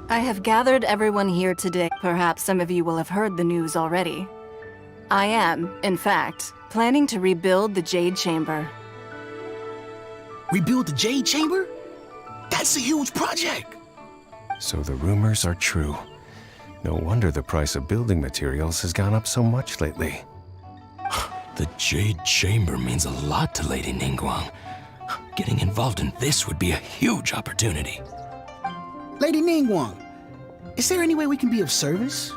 I have gathered everyone here today. Perhaps some of you will have heard the news already. I am, in fact, planning to rebuild the Jade Chamber. Rebuild the Jade Chamber? That's a huge project! So the rumors are true. No wonder the price of building materials has gone up so much lately. The Jade Chamber means a lot to Lady Ningguang. Getting involved in this would be a huge opportunity. Lady Ningguang, is there any way we can be of service?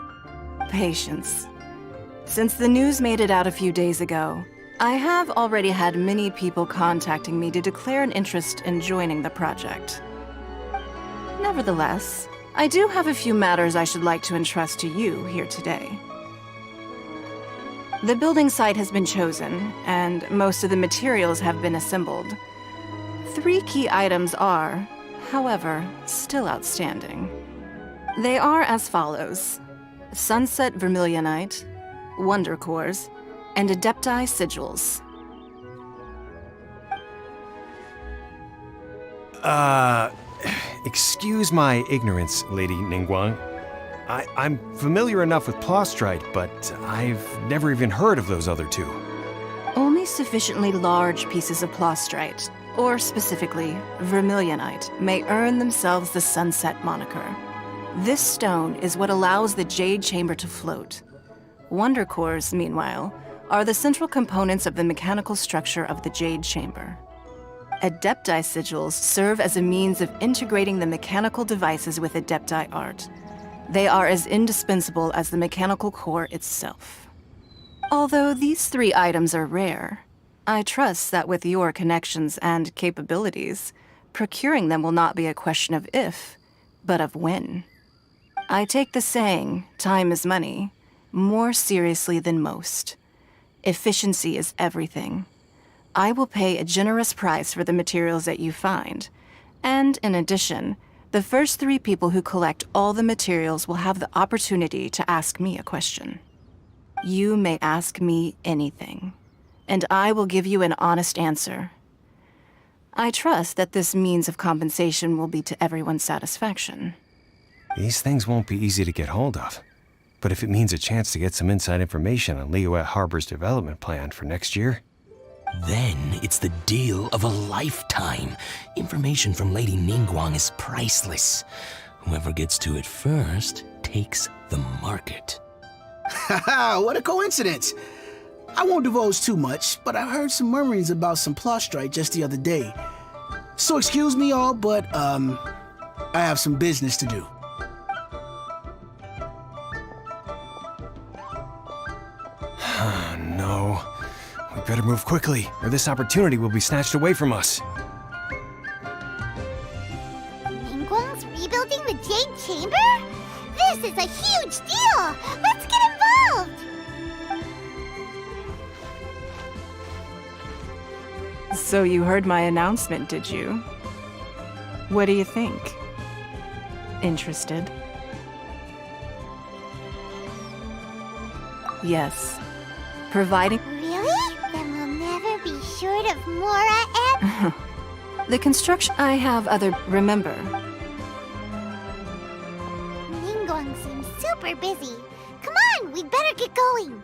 Patience. Since the news made it out a few days ago, I have already had many people contacting me to declare an interest in joining the project. Nevertheless, I do have a few matters I should like to entrust to you here today. The building site has been chosen, and most of the materials have been assembled. 3 key items are, however, still outstanding. They are as follows: Sunset Vermilionite, Wonder Cores, and Adepti Sigils. Excuse my ignorance, Lady Ningguang. I'm familiar enough with Plostrite, but I've never even heard of those other 2. Only sufficiently large pieces of Plostrite, or specifically Vermilionite, may earn themselves the Sunset moniker. This stone is what allows the Jade Chamber to float. Wonder Cores, meanwhile, are the central components of the mechanical structure of the Jade Chamber. Adepti Sigils serve as a means of integrating the mechanical devices with Adepti art. They are as indispensable as the mechanical core itself. Although these 3 items are rare, I trust that with your connections and capabilities, procuring them will not be a question of if, but of when. I take the saying, time is money, more seriously than most. Efficiency is everything. I will pay a generous price for the materials that you find, and in addition, the first 3 people who collect all the materials will have the opportunity to ask me a question. You may ask me anything, and I will give you an honest answer. I trust that this means of compensation will be to everyone's satisfaction. These things won't be easy to get hold of. But if it means a chance to get some inside information on Liyuet Harbor's development plan for next year... Then it's the deal of a lifetime. Information from Lady Ningguang is priceless. Whoever gets to it first takes the market. Haha, what a coincidence! I won't divulge too much, but I heard some murmurings about some Plostrite just the other day. So excuse me all, but, I have some business to do. No. We better move quickly, or this opportunity will be snatched away from us. Ningguang's rebuilding the Jade Chamber? This is a huge deal! Let's get involved! So you heard my announcement, did you? What do you think? Interested? Yes. Providing... Really? Then we'll never be short of Mora and... The construction... I have other... Remember. Ningguang seems super busy. Come on, we'd better get going.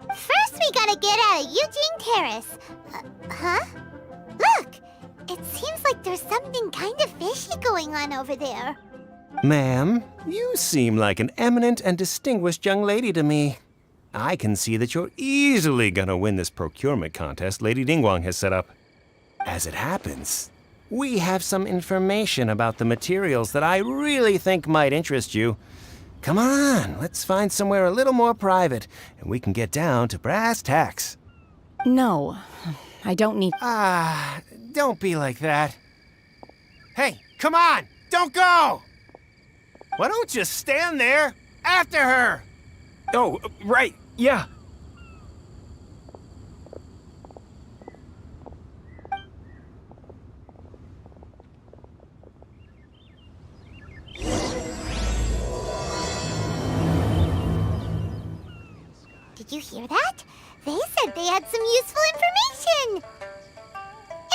First, we gotta get out of Eugene Terrace. Huh? Look! It seems like there's something kind of fishy going on over there. Ma'am, you seem like an eminent and distinguished young lady to me. I can see that you're easily gonna win this procurement contest Lady Ningguang has set up. As it happens, we have some information about the materials that I really think might interest you. Come on, let's find somewhere a little more private, and we can get down to brass tacks. No, I don't need... Don't be like that. Hey, come on! Don't go! Why don't you stand there after her? Oh, right, yeah. Did you hear that? They said they had some useful information!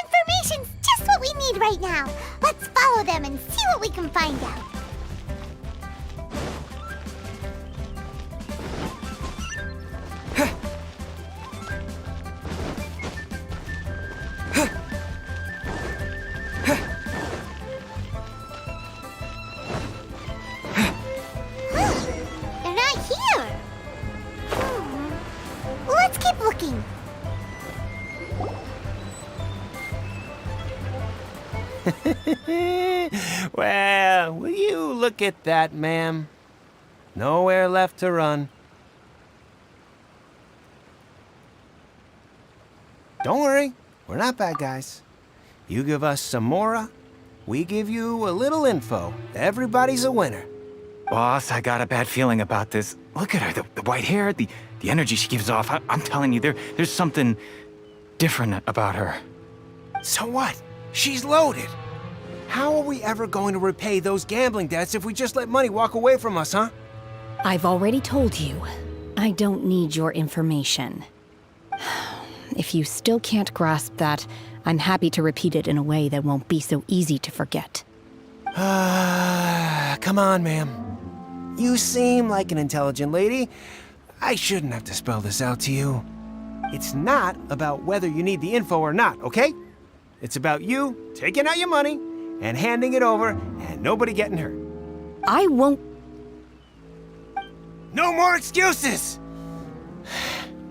Information's just what we need right now. Let's follow them and see what we can find out. They're not here. Let's keep looking. Well, will you look at that, ma'am? Nowhere left to run. Don't worry, we're not bad guys. You give us some mora, we give you a little info. Everybody's a winner. Boss, I got a bad feeling about this. Look at her, the white hair, the energy she gives off. I'm telling you, there's something different about her. So what? She's loaded. How are we ever going to repay those gambling debts if we just let money walk away from us, huh? I've already told you, I don't need your information. If you still can't grasp that, I'm happy to repeat it in a way that won't be so easy to forget. Come on, ma'am. You seem like an intelligent lady. I shouldn't have to spell this out to you. It's not about whether you need the info or not, okay? It's about you taking out your money and handing it over and nobody getting hurt. I won't... No more excuses!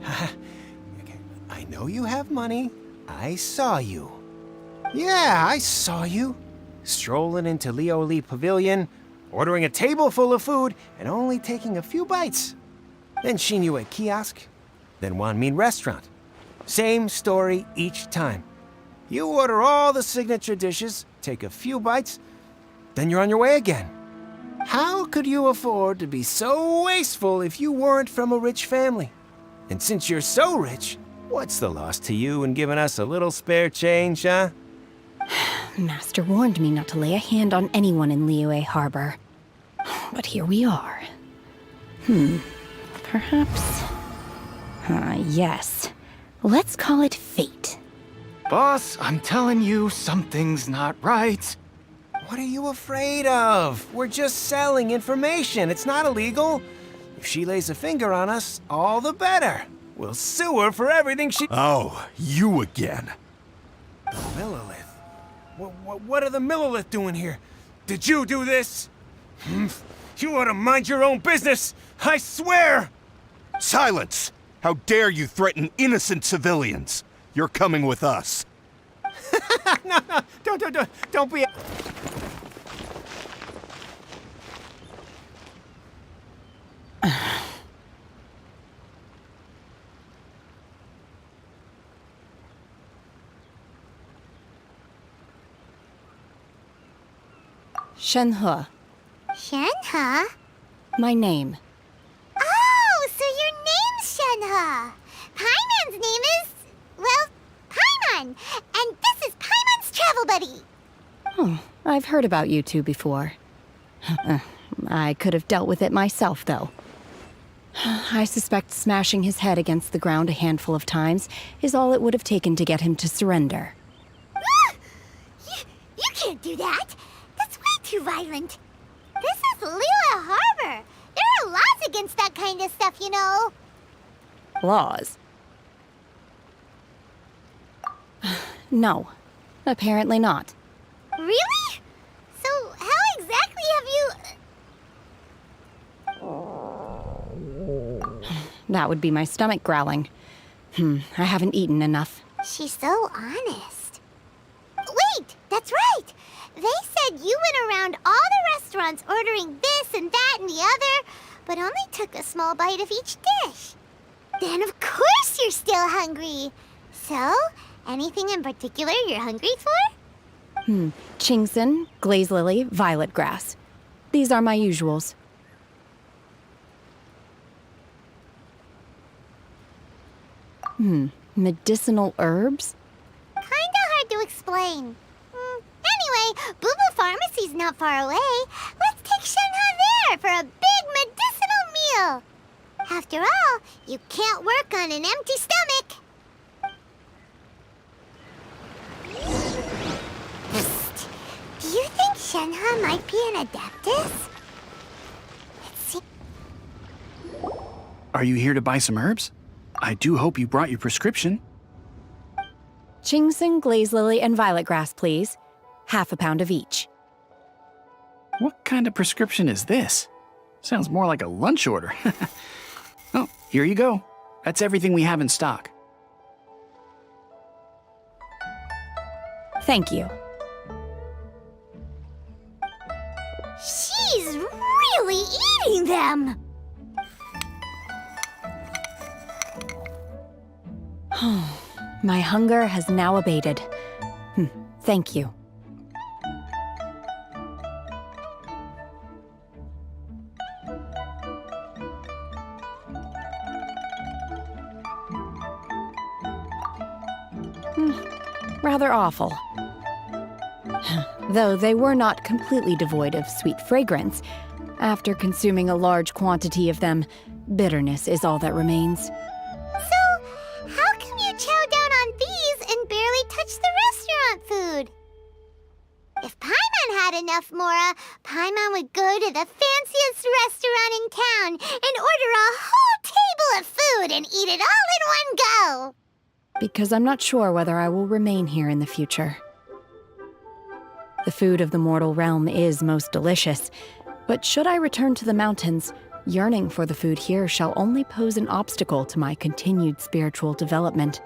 Okay, I know you have money. I saw you. Yeah, I saw you. Strolling into Leo Lee Pavilion, ordering a table full of food, and only taking a few bites. Then Shinyue Kiosk, then Wanmin Restaurant. Same story each time. You order all the signature dishes, take a few bites, then you're on your way again. How could you afford to be so wasteful if you weren't from a rich family? And since you're so rich, what's the loss to you in giving us a little spare change, huh? Master warned me not to lay a hand on anyone in Liyue Harbor. But here we are. Perhaps... yes. Let's call it fate. Boss, I'm telling you, something's not right. What are you afraid of? We're just selling information. It's not illegal. If she lays a finger on us, all the better. We'll sue her for everything she... Oh, you again. The Millilith. What are the Millilith doing here? Did you do this? You ought to mind your own business. I swear! Silence! How dare you threaten innocent civilians? You're coming with us. No, don't be... Shenhe, Shenhe? my name. Oh, so your name's Shenhe. Paimon's name is, well, Paimon. And this is Paimon's travel buddy. Oh, I've heard about you two before. I could have dealt with it myself, though. I suspect smashing his head against the ground a handful of times is all it would have taken to get him to surrender. You can't do that. That's way too violent. This is Liyue Harbor. There are laws against that kind of stuff, you know. Laws? No, apparently not. Really? So how exactly have you... That would be my stomach growling. I haven't eaten enough. She's so honest. Wait, that's right. They said you went around all the restaurants ordering this and that and the other, but only took a small bite of each dish. Then of course you're still hungry. So, anything in particular you're hungry for? Chingson, glaze lily, violet grass. These are my usuals. Medicinal herbs? Kinda hard to explain. Anyway, Boo Boo Pharmacy's not far away. Let's take Shenhe there for a big medicinal meal. After all, you can't work on an empty stomach. Psst. Do you think Shenhe might be an Adeptus? Let's see. Are you here to buy some herbs? I do hope you brought your prescription. Chingson, glaze lily, and violet grass, please. Half a pound of each. What kind of prescription is this? Sounds more like a lunch order. Oh, here you go. That's everything we have in stock. Thank you. She's really eating them. My hunger has now abated. Thank you. Rather awful. Though they were not completely devoid of sweet fragrance, after consuming a large quantity of them, bitterness is all that remains. So, how come you chow down on these and barely touch the restaurant food? If Paimon had enough Mora, Paimon would go to the fanciest restaurant in town and order a whole table of food and eat it all in one go. Because I'm not sure whether I will remain here in the future. The food of the mortal realm is most delicious, but should I return to the mountains, yearning for the food here shall only pose an obstacle to my continued spiritual development.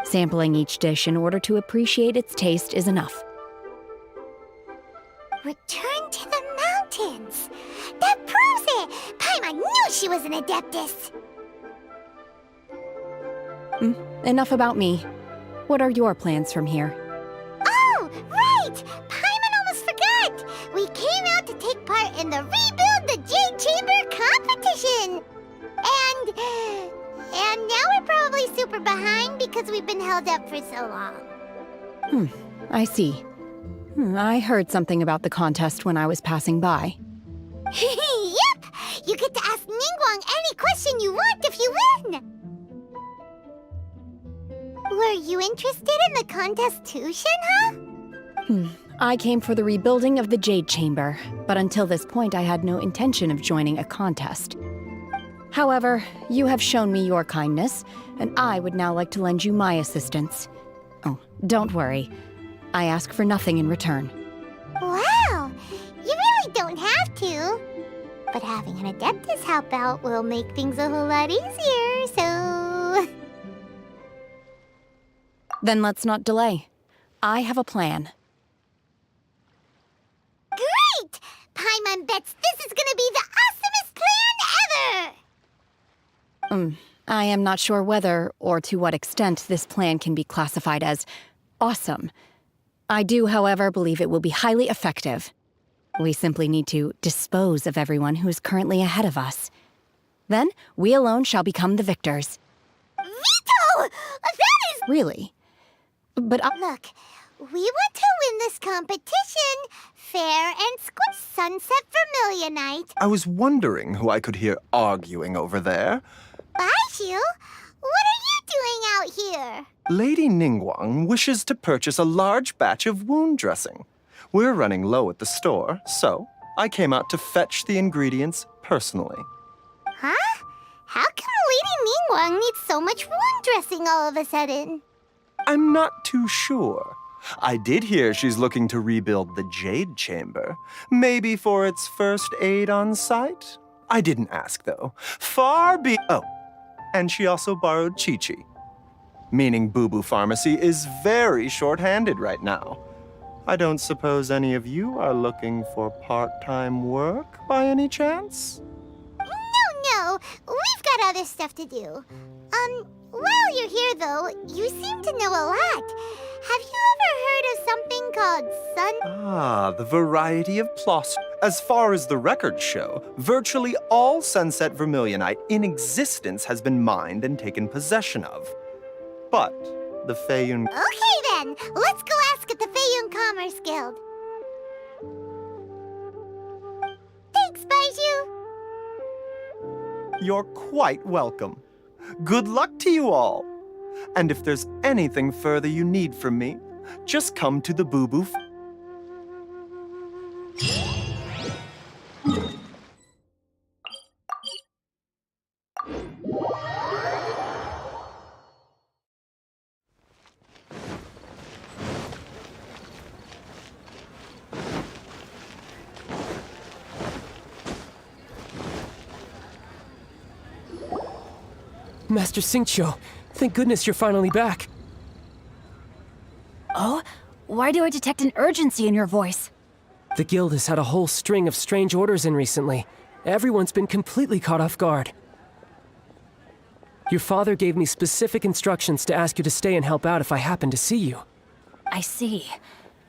Sampling each dish in order to appreciate its taste is enough. Return to the mountains. That proves it. Paimon knew she was an Adeptus. Enough about me. What are your plans from here? Oh, right! Paimon almost forgot! We came out to take part in the Rebuild the Jade Chamber competition! And now we're probably super behind because we've been held up for so long. I see. I heard something about the contest when I was passing by. Yep! You get to ask Ningguang any question you want if you win! Were you interested in the contest too, Shenhe? I came for the rebuilding of the Jade Chamber, but until this point I had no intention of joining a contest. However, you have shown me your kindness, and I would now like to lend you my assistance. Oh, don't worry. I ask for nothing in return. Wow! You really don't have to. But having an Adeptus help out will make things a whole lot easier, so... Then let's not delay. I have a plan. Great! Paimon bets this is gonna be the awesomest plan ever! I am not sure whether or to what extent this plan can be classified as awesome. I do, however, believe it will be highly effective. We simply need to dispose of everyone who is currently ahead of us. Then, we alone shall become the victors. Vito! That is... Really? But Look, we want to win this competition fair and square. Sunset Vermilion Night. I was wondering who I could hear arguing over there. Baishu, what are you doing out here? Lady Ningguang wishes to purchase a large batch of wound dressing. We're running low at the store, so I came out to fetch the ingredients personally. Huh? How come Lady Ningguang needs so much wound dressing all of a sudden? I'm not too sure. I did hear she's looking to rebuild the Jade Chamber. Maybe for its first aid on site? I didn't ask, though. Oh, and she also borrowed Chi-Chi. Meaning Boo Boo Pharmacy is very short-handed right now. I don't suppose any of you are looking for part-time work by any chance? No, we've got other stuff to do. While you're here though, you seem to know a lot. Have you ever heard of something called sun? Ah, the variety of ploss. As far as the records show, virtually all Sunset Vermilionite in existence has been mined and taken possession of. But the Feiyun... Okay then, let's go ask at the Feiyun Commerce Guild. Thanks, Baiju. You're quite welcome. Good luck to you all. And if there's anything further you need from me, just come to the Boo-Boo. Master Xingqiu, thank goodness you're finally back. Oh? Why do I detect an urgency in your voice? The guild has had a whole string of strange orders in recently. Everyone's been completely caught off guard. Your father gave me specific instructions to ask you to stay and help out if I happen to see you. I see.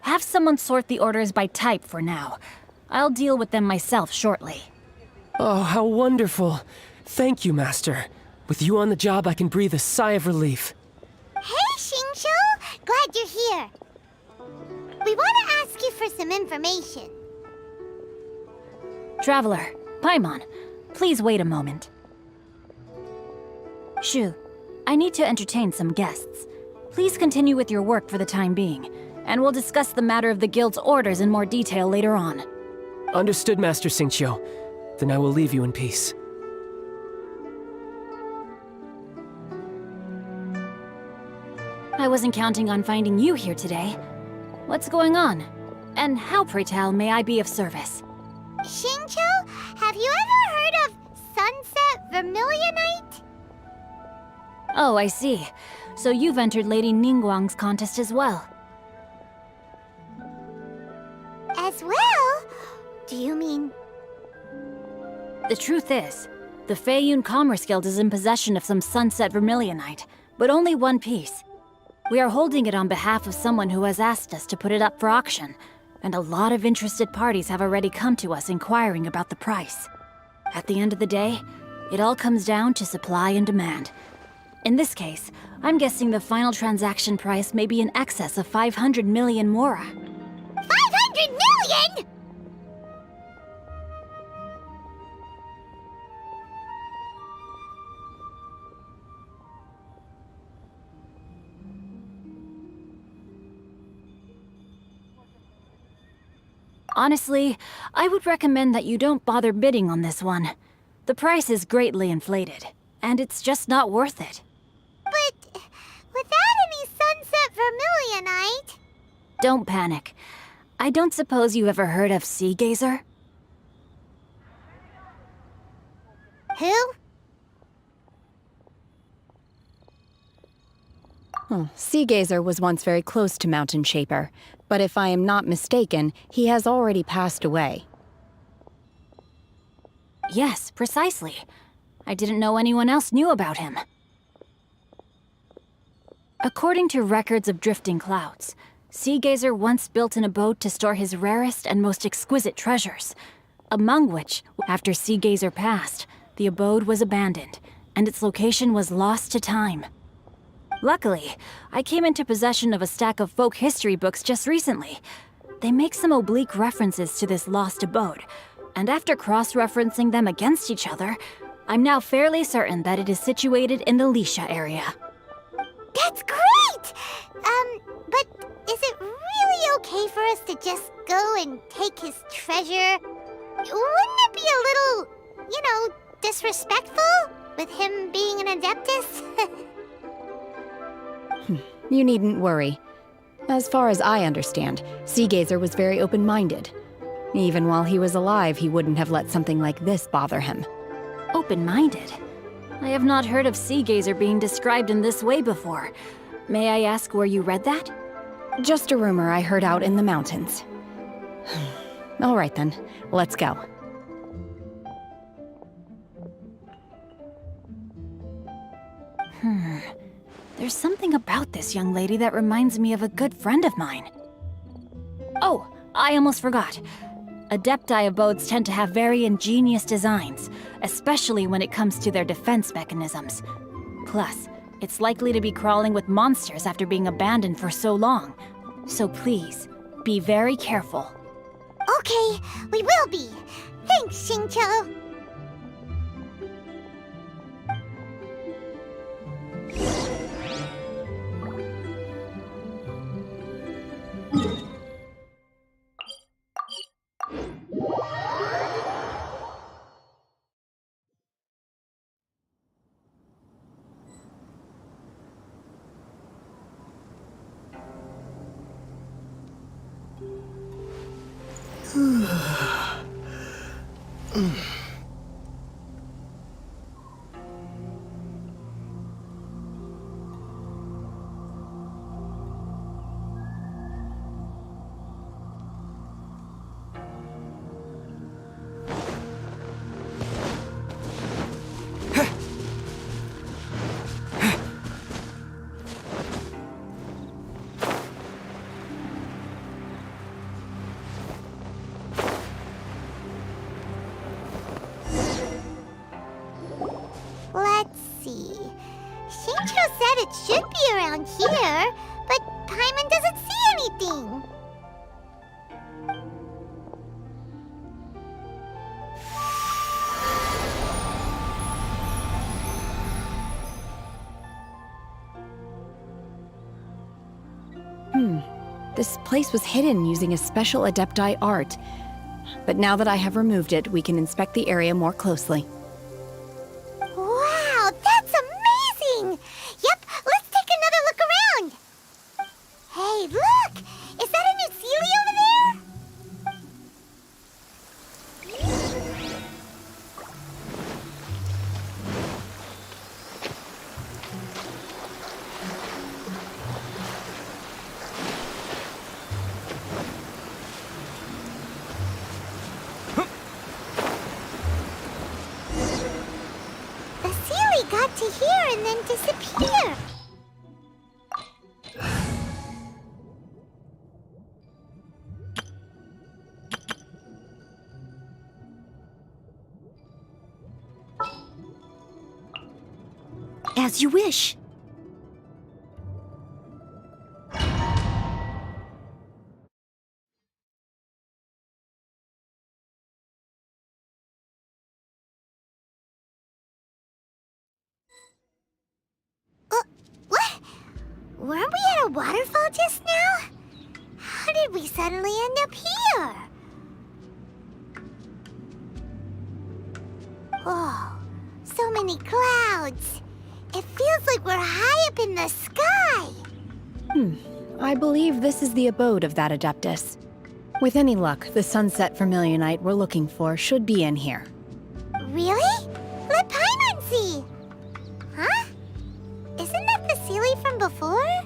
Have someone sort the orders by type for now. I'll deal with them myself shortly. Oh, how wonderful. Thank you, Master. With you on the job, I can breathe a sigh of relief. Hey, Xingqiu! Glad you're here. We want to ask you for some information. Traveler, Paimon, please wait a moment. Shu, I need to entertain some guests. Please continue with your work for the time being, and we'll discuss the matter of the guild's orders in more detail later on. Understood, Master Xingqiu. Then I will leave you in peace. I wasn't counting on finding you here today. What's going on? And how, pray tell, may I be of service? Xingqiu, have you ever heard of Sunset Vermilionite? Oh, I see. So you've entered Lady Ningguang's contest as well. As well? Do you mean... The truth is, the Feiyun Commerce Guild is in possession of some Sunset Vermilionite, but only one piece. We are holding it on behalf of someone who has asked us to put it up for auction, and a lot of interested parties have already come to us inquiring about the price. At the end of the day, it all comes down to supply and demand. In this case, I'm guessing the final transaction price may be in excess of 500 million mora. 500 million?! Honestly, I would recommend that you don't bother bidding on this one. The price is greatly inflated, and it's just not worth it. But without any Sunset Vermilionite... Don't panic. I don't suppose you ever heard of Sea Gazer? Who? Sea Gazer was once very close to Mountain Shaper, but if I am not mistaken, he has already passed away. Yes, precisely. I didn't know anyone else knew about him. According to records of drifting clouds, Sea Gazer once built an abode to store his rarest and most exquisite treasures, among which, after Sea Gazer passed, the abode was abandoned, and its location was lost to time. Luckily, I came into possession of a stack of folk history books just recently. They make some oblique references to this lost abode, and after cross-referencing them against each other, I'm now fairly certain that it is situated in the Lisha area. That's great! But is it really okay for us to just go and take his treasure? Wouldn't it be a little, disrespectful with him being an Adeptus? You needn't worry. As far as I understand, Sea Gazer was very open-minded. Even while he was alive, he wouldn't have let something like this bother him. Open-minded? I have not heard of Sea Gazer being described in this way before. May I ask where you read that? Just a rumor I heard out in the mountains. All right then, let's go. There's something about this young lady that reminds me of a good friend of mine. Oh, I almost forgot. Adepti abodes tend to have very ingenious designs, especially when it comes to their defense mechanisms. Plus, it's likely to be crawling with monsters after being abandoned for so long. So please, be very careful. Okay, we will be. Thanks, Xingqiu. Let's see. Xingqiu said it should be around here, but Paimon doesn't see anything. This place was hidden using a special Adepti art. But now that I have removed it, we can inspect the area more closely. Wow, that's amazing! Yep, let's take another look around. Hey, look! Is that a new Sealy over there? The Sealy got to here and then disappear. As you wish. What? Weren't we at a waterfall just now? How did we suddenly end up here? Whoa, so many clouds. It feels like we're high up in the sky. I believe this is the abode of that Adeptus. With any luck, the sunset vermilionite we're looking for should be in here. Really? Let Paimon see. Huh? Isn't that the Sealy from before?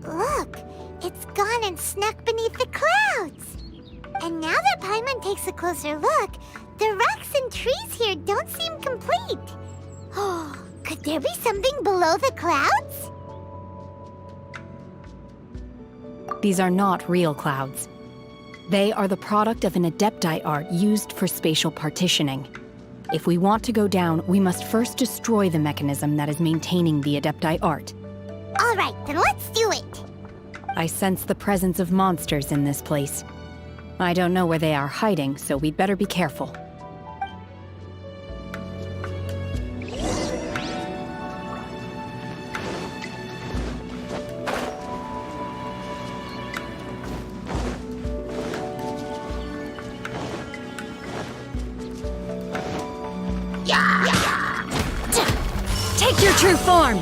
Look, it's gone and snuck beneath the clouds. And now that Paimon takes a closer look, the rocks and trees here don't seem complete. Oh, could there be something below the clouds? These are not real clouds. They are the product of an Adepti art used for spatial partitioning. If we want to go down, we must first destroy the mechanism that is maintaining the Adepti art. All right, then let's do it. I sense the presence of monsters in this place. I don't know where they are hiding, so we'd better be careful. Take your true form!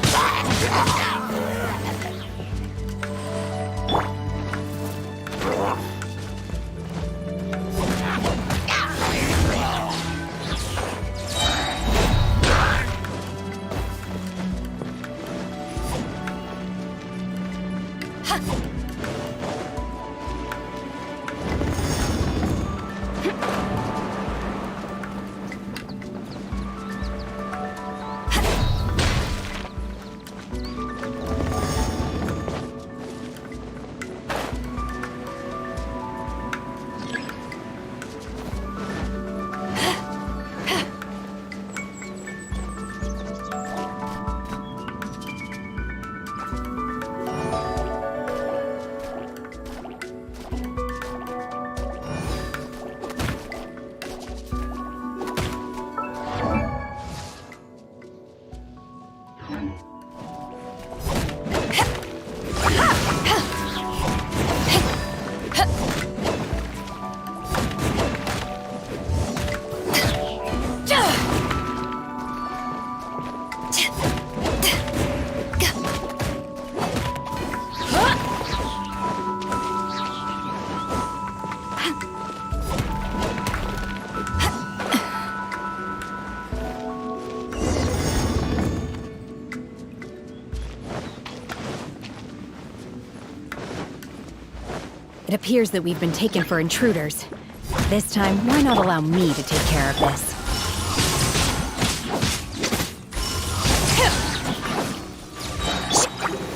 It appears that we've been taken for intruders. This time, why not allow me to take care of this?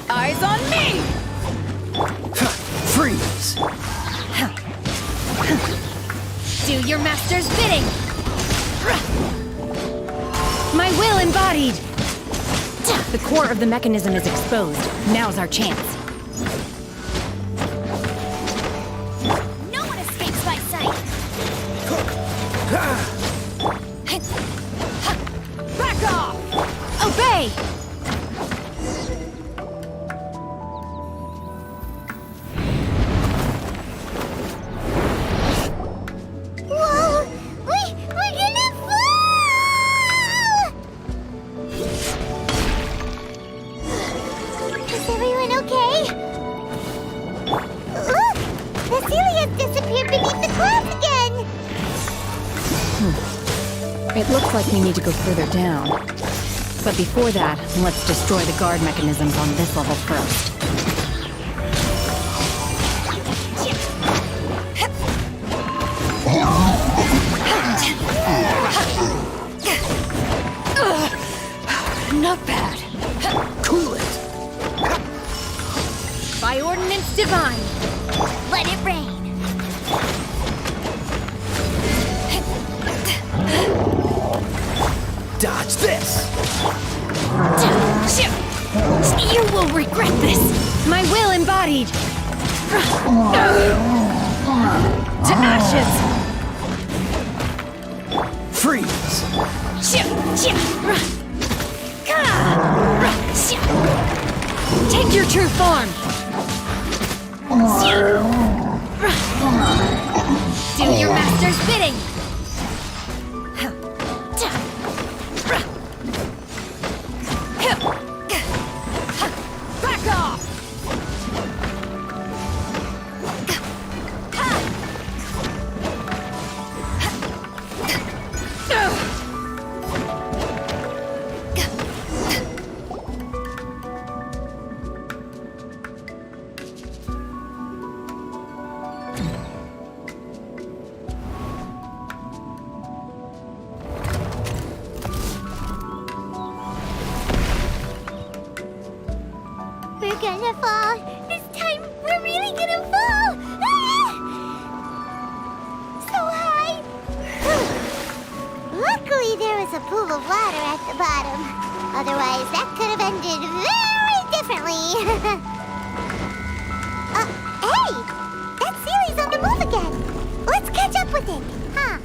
Eyes on me! Freeze! Do your master's bidding! My will embodied! The core of the mechanism is exposed. Now's our chance. No one escapes my sight. Back off! Obey! Whoa! We're gonna fall! Is everyone okay? Look! The Celia's disappeared beneath the clouds again! It looks like we need to go further down. But before that, let's destroy the guard mechanisms on this level first. Not bad. Cool it! By ordinance divine. Let it rain! Dodge this! You will regret this! My will embodied! To ashes! Freeze! Take your true form! Do your master's bidding! Back off! We're gonna fall! This time, we're really gonna fall! Ah! So high! Luckily, there was a pool of water at the bottom. Otherwise, that could have ended very differently. Hey! That Sealy's on the move again! Let's catch up with it! Huh.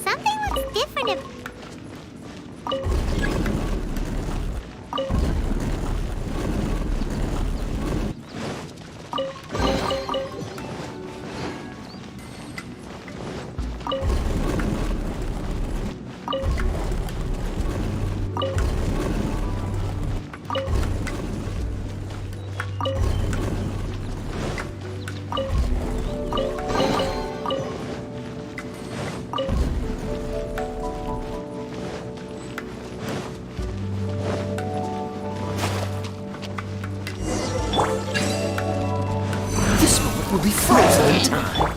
Something looks different. This moment will be frozen in time.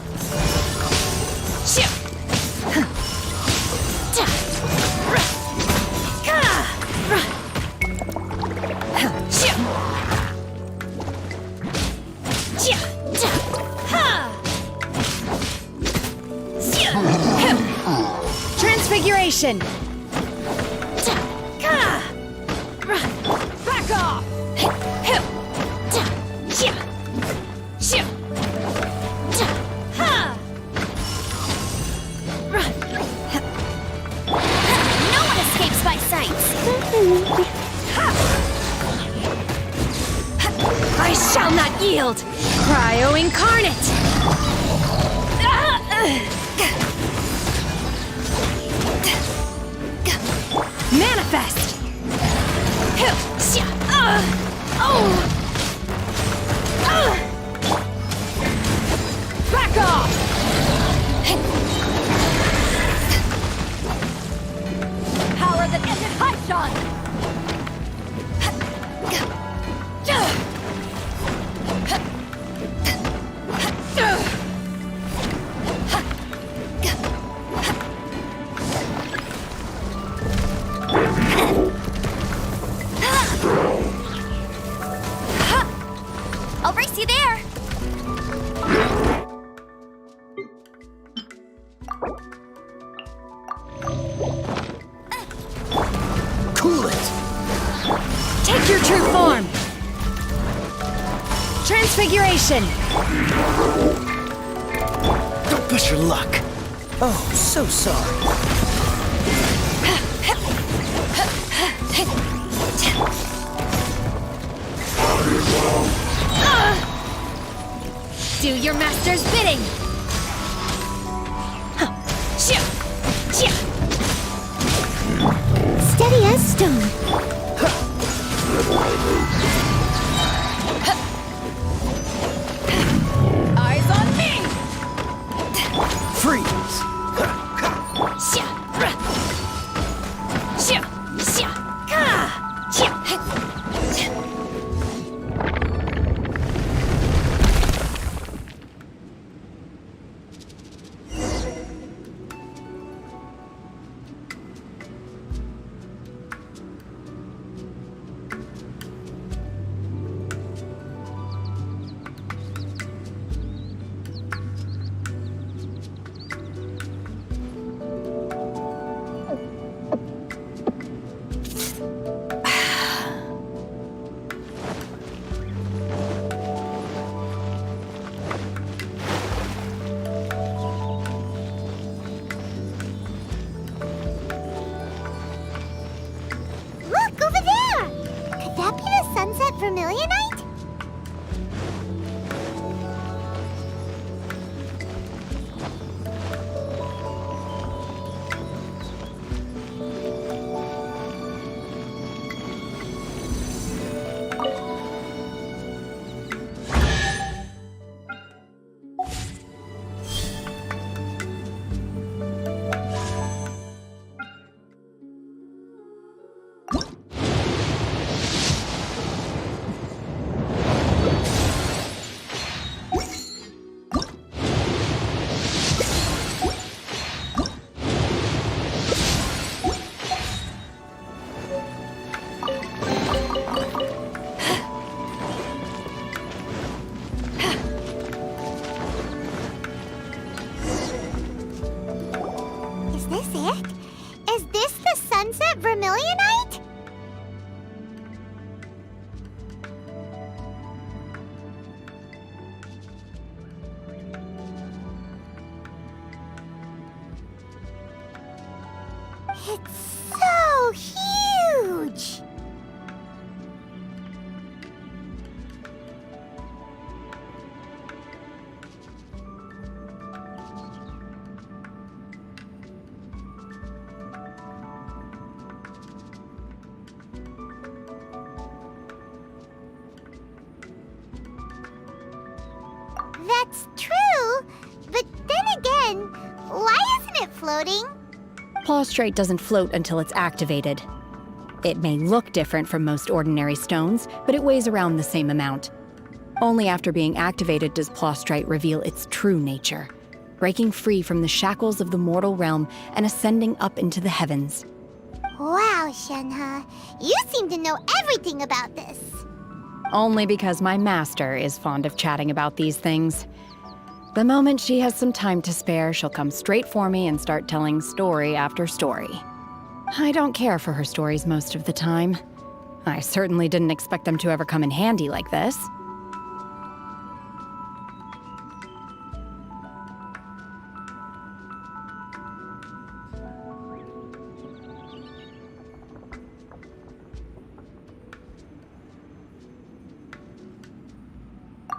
Transfiguration! Back off! No one escapes my sights! I shall not yield! Cryo incarnate! Manifest! Back off! Power that ended Haishan! Cool it. Take your true form! Transfiguration! Don't push your luck. Oh, so sorry. Do your master's bidding! Steady as stone. Eyes on me! Freeze. Look, over there! Could that be the sunset vermilionite? Is this it? Is this the sunset vermilionite? It's so huge! That's true, but then again, why isn't it floating? Plaustrite doesn't float until it's activated. It may look different from most ordinary stones, but it weighs around the same amount. Only after being activated does Plaustrite reveal its true nature, breaking free from the shackles of the mortal realm and ascending up into the heavens. Wow, Shenhe, you seem to know everything about this. Only because my master is fond of chatting about these things. The moment she has some time to spare, she'll come straight for me and start telling story after story. I don't care for her stories most of the time. I certainly didn't expect them to ever come in handy like this.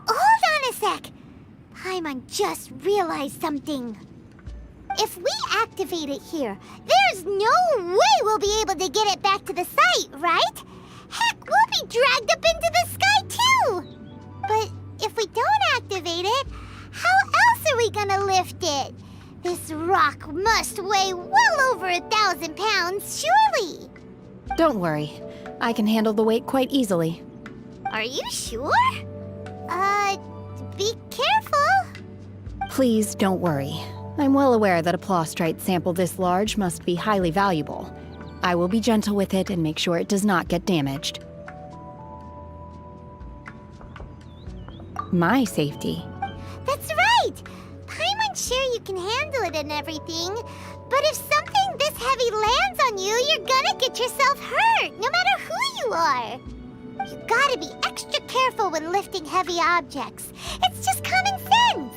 Hold on a sec! Paimon just realized something. If we activate it here, there's no way we'll be able to get it back to the site, right? Heck, we'll be dragged up into the sky too! But if we don't activate it, how else are we gonna lift it? This rock must weigh well over 1,000 pounds, surely! Don't worry. I can handle the weight quite easily. Are you sure? Be careful! Please don't worry. I'm well aware that a Plaustrite sample this large must be highly valuable. I will be gentle with it and make sure it does not get damaged. My safety. That's right! Paimon's sure you can handle it and everything, but if something something this heavy lands on you, you're gonna get yourself hurt, no matter who you are. You gotta be extra careful when lifting heavy objects. It's just common sense.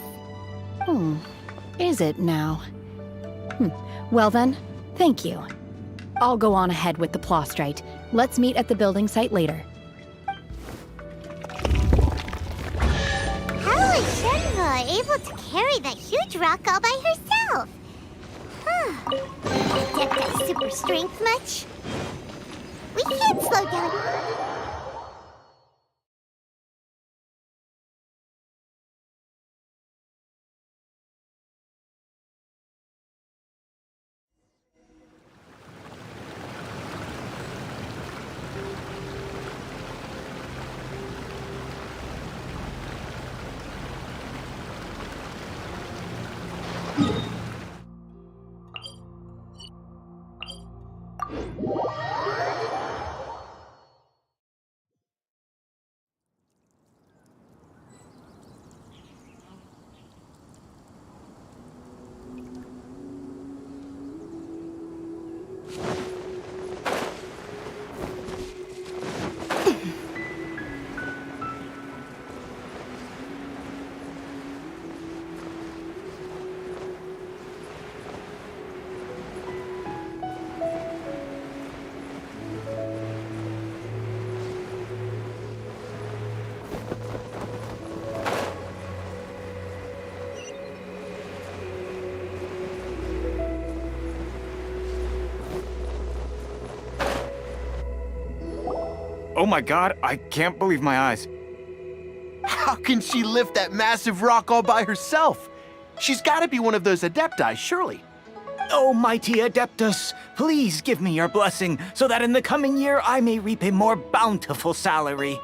Is it now? Well then, thank you. I'll go on ahead with the Plostrite. Let's meet at the building site later. How is Shenhe able to carry that huge rock all by herself? Adepta super strength much? We can't slow down. Oh my god, I can't believe my eyes. How can she lift that massive rock all by herself? She's gotta be one of those Adepti, surely. Oh, mighty Adeptus, please give me your blessing so that in the coming year I may reap a more bountiful salary.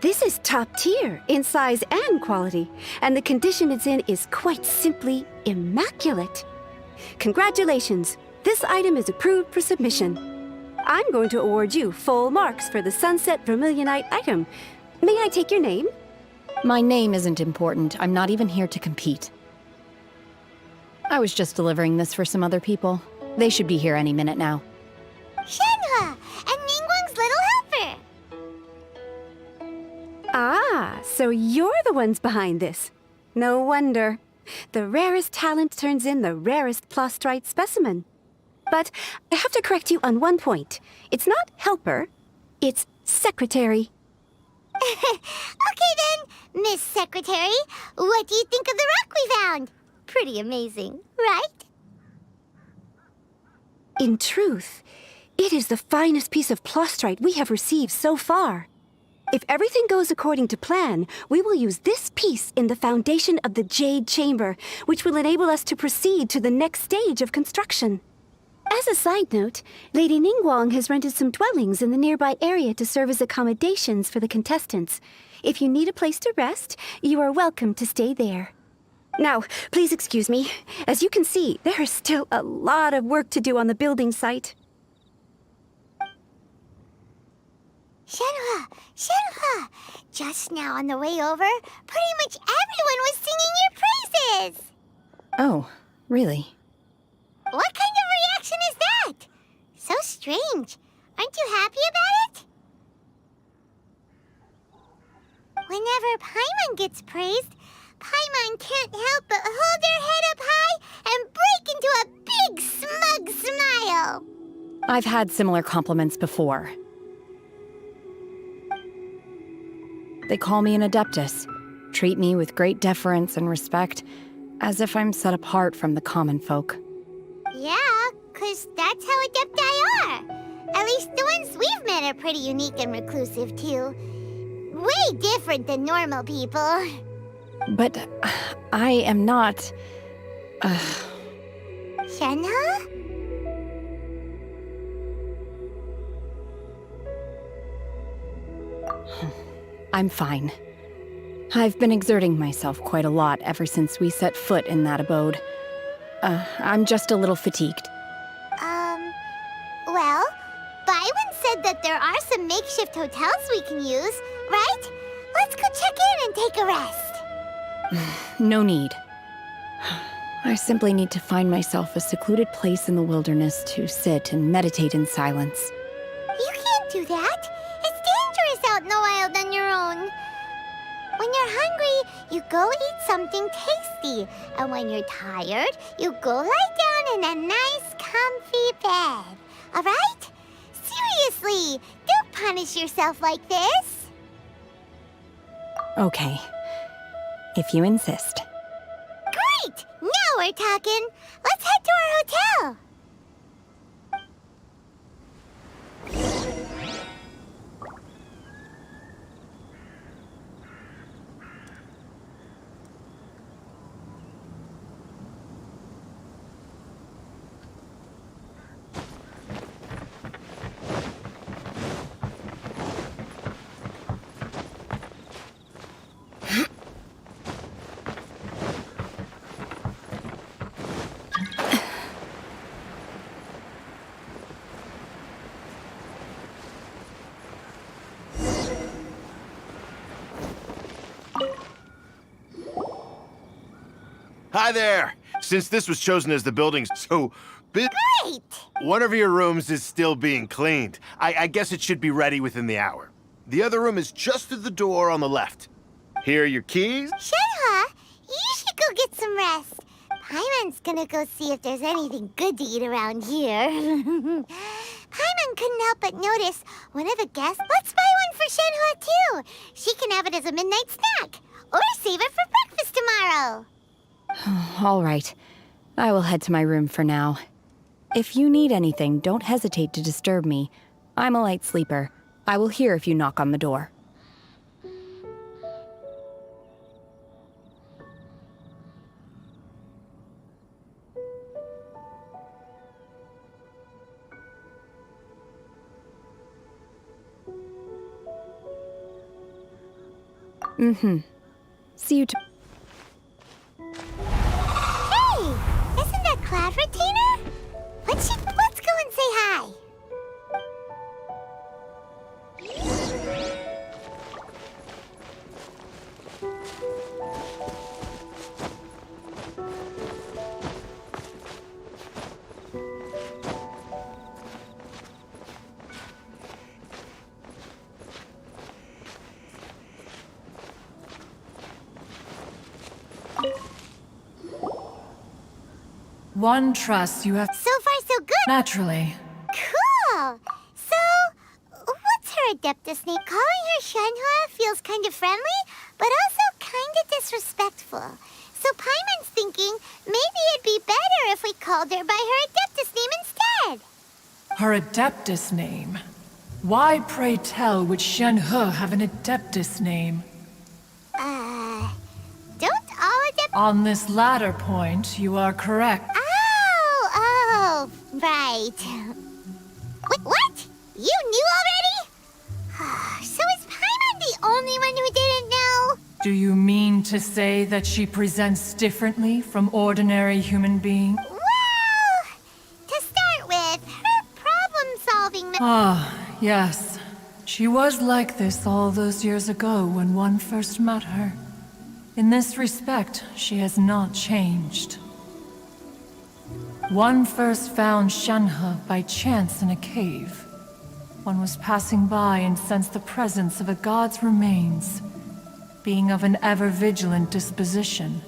This is top tier in size and quality, and the condition it's in is quite simply immaculate. Congratulations! This item is approved for submission. I'm going to award you full marks for the Sunset Vermilionite item. May I take your name? My name isn't important. I'm not even here to compete. I was just delivering this for some other people. They should be here any minute now. Shenhe and Ningguang's little helper. Ah, so you're the ones behind this. No wonder. The rarest talent turns in the rarest Plostrite specimen. But I have to correct you on one point. It's not helper, it's secretary. Okay then, Miss Secretary, what do you think of the rock we found? Pretty amazing, right? In truth, it is the finest piece of Plostrite we have received so far. If everything goes according to plan, we will use this piece in the foundation of the Jade Chamber, which will enable us to proceed to the next stage of construction. As a side note, Lady Ningguang has rented some dwellings in the nearby area to serve as accommodations for the contestants. If you need a place to rest, you are welcome to stay there. Now, please excuse me. As you can see, there is still a lot of work to do on the building site. Shenhe! Just now on the way over, pretty much everyone was singing your praises! Oh, really? What kind of reaction is that? So strange. Aren't you happy about it? Whenever Paimon gets praised, Paimon can't help but hold her head up high and break into a big, smug smile. I've had similar compliments before. They call me an Adeptus, treat me with great deference and respect, as if I'm set apart from the common folk. Yeah, 'cause that's how Adepti are. At least the ones we've met are pretty unique and reclusive, too. Way different than normal people. But I am not... Shenhe? I'm fine. I've been exerting myself quite a lot ever since we set foot in that abode. I'm just a little fatigued. Well, Byron said that there are some makeshift hotels we can use, right? Let's go check in and take a rest. No need. I simply need to find myself a secluded place in the wilderness to sit and meditate in silence. You can't do that. It's dangerous out in the wild on your own. When you're hungry, you go eat something tasty. And when you're tired, you go lie down in a nice, comfy bed. All right? Seriously, don't punish yourself like this. Okay. If you insist. Great! Now we're talking. Let's head to our hotel. Hi there! Since this was chosen as the building's so big, Great! one of your rooms is still being cleaned. I guess it should be ready within the hour. The other room is just through the door on the left. Here are your keys. Shenhe, you should go get some rest. Paimon's gonna go see if there's anything good to eat around here. Paimon couldn't help but notice one of the guests. Let's buy one for Shenhe too. She can have it as a midnight snack. Or save it for breakfast tomorrow. All right. I will head to my room for now. If you need anything, don't hesitate to disturb me. I'm a light sleeper. I will hear if you knock on the door. See you tomorrow. Hey! Isn't that Cloud Retainer? Let's go and say hi. One trust you have. So far, so good. Naturally. Cool. So, what's her Adeptus name? Calling her Shenhe feels kind of friendly, but also kind of disrespectful. So Paimon's thinking maybe it'd be better if we called her by her Adeptus name instead. Her Adeptus name. Why, pray tell, would Shenhe have an Adeptus name? Don't all Adeptus... On this latter point, you are correct. Oh, right. What? You knew already? So is Paimon the only one who didn't know? Do you mean to say that she presents differently from ordinary human beings? Well, to start with, her problem-solving... Yes. She was like this all those years ago when one first met her. In this respect, she has not changed. One first found Shenhe by chance in a cave. One was passing by and sensed the presence of a god's remains. Being of an ever-vigilant disposition,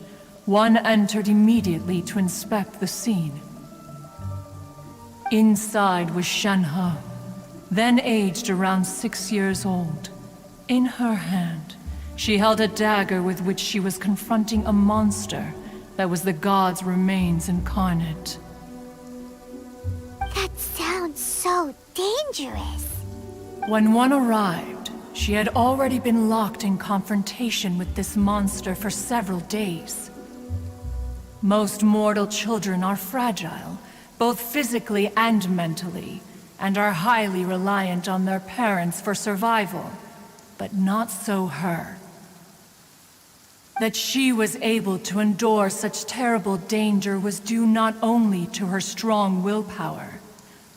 one entered immediately to inspect the scene. Inside was Shenhe, then aged around 6 years old. In her hand, she held a dagger with which she was confronting a monster that was the god's remains incarnate. That sounds so dangerous. When one arrived, she had already been locked in confrontation with this monster for several days. Most mortal children are fragile, both physically and mentally, and are highly reliant on their parents for survival. But not so her. That she was able to endure such terrible danger was due not only to her strong willpower,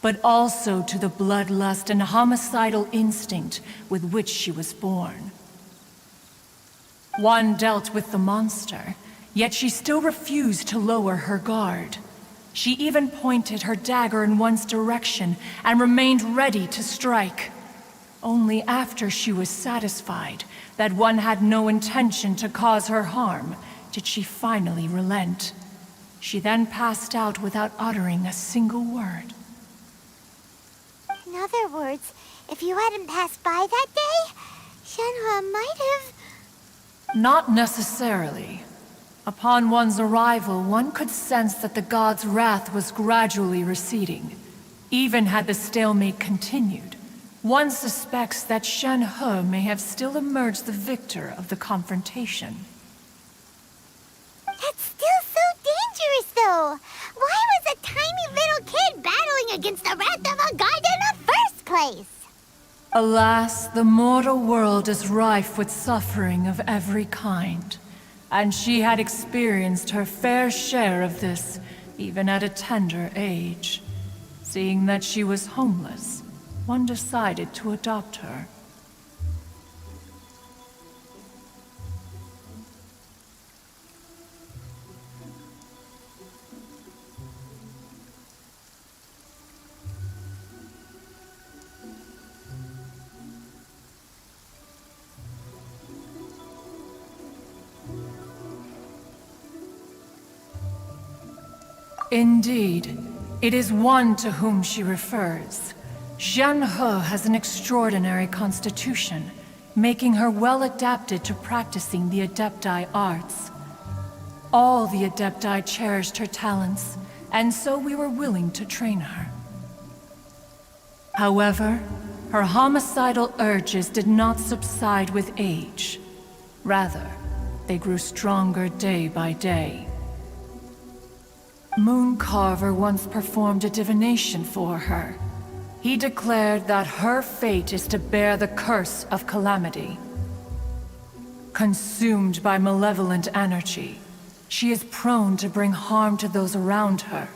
but also to the bloodlust and homicidal instinct with which she was born. One dealt with the monster, Yet she still refused to lower her guard. She even pointed her dagger in one's direction and remained ready to strike. Only after she was satisfied that one had no intention to cause her harm did she finally relent. She then passed out without uttering a single word. In other words, if you hadn't passed by that day, Shenhe might have... Not necessarily. Upon one's arrival, one could sense that the god's wrath was gradually receding. Even had the stalemate continued, one suspects that Shenhe may have still emerged the victor of the confrontation. That's still so dangerous, though. Why was a tiny little kid battling against the wrath of a god in the first place? Alas, the mortal world is rife with suffering of every kind. And she had experienced her fair share of this, even at a tender age. Seeing that she was homeless, one decided to adopt her. Indeed, it is one to whom she refers. Shenhe has an extraordinary constitution, making her well adapted to practicing the Adepti arts. All the Adepti cherished her talents, and so we were willing to train her. However, her homicidal urges did not subside with age. Rather, they grew stronger day by day. Mooncarver once performed a divination for her. He declared that her fate is to bear the curse of calamity. Consumed by malevolent energy, she is prone to bring harm to those around her.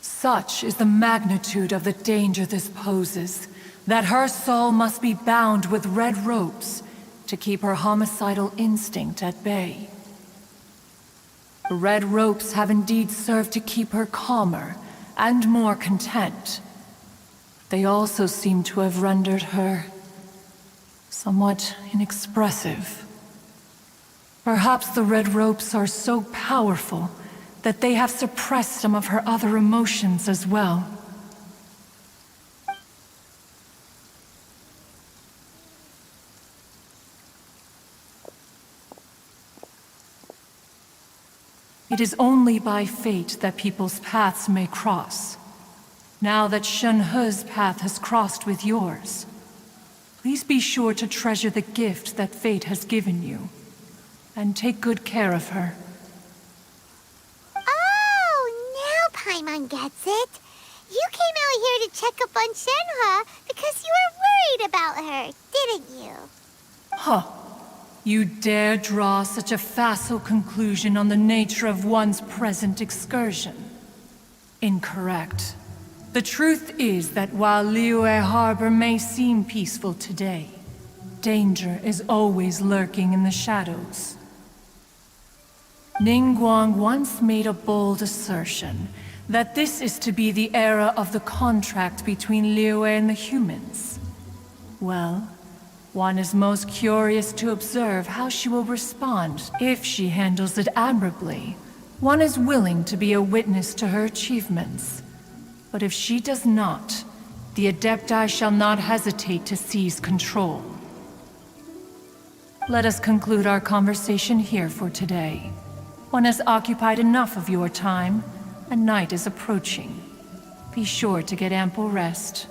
Such is the magnitude of the danger this poses, that her soul must be bound with red ropes to keep her homicidal instinct at bay. The red ropes have indeed served to keep her calmer and more content. They also seem to have rendered her somewhat inexpressive. Perhaps the red ropes are so powerful that they have suppressed some of her other emotions as well. It is only by fate that people's paths may cross. Now that Shenhe's path has crossed with yours, please be sure to treasure the gift that fate has given you, and take good care of her. Oh, now Paimon gets it. You came out here to check up on Shenhe because you were worried about her, didn't you? Huh. You dare draw such a facile conclusion on the nature of one's present excursion? Incorrect. The truth is that while Liyue Harbor may seem peaceful today, danger is always lurking in the shadows. Ningguang once made a bold assertion that this is to be the era of the contract between Liyue and the humans. Well, one is most curious to observe how she will respond. If she handles it admirably, one is willing to be a witness to her achievements. But if she does not, the Adepti shall not hesitate to seize control. Let us conclude our conversation here for today. One has occupied enough of your time, and night is approaching. Be sure to get ample rest.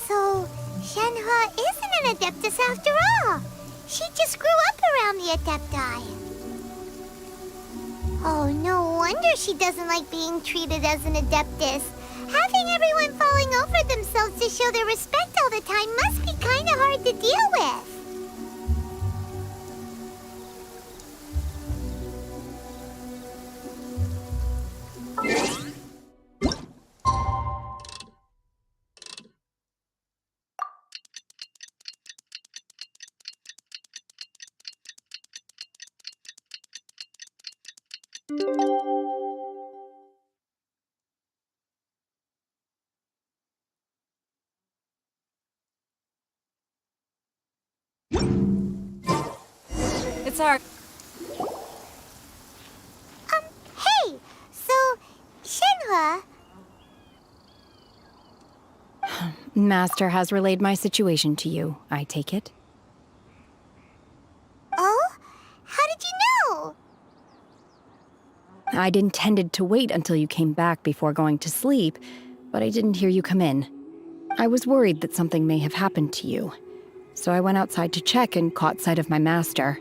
So, Shenhe isn't an Adeptus after all. She just grew up around the Adepti. Oh, no wonder she doesn't like being treated as an Adeptus. Having everyone falling over themselves to show their respect all the time must be kinda hard to deal with. It's our... Hey! So, Shenhua... Master has relayed my situation to you, I take it. Oh? How did you know? I'd intended to wait until you came back before going to sleep, but I didn't hear you come in. I was worried that something may have happened to you, so I went outside to check and caught sight of my master.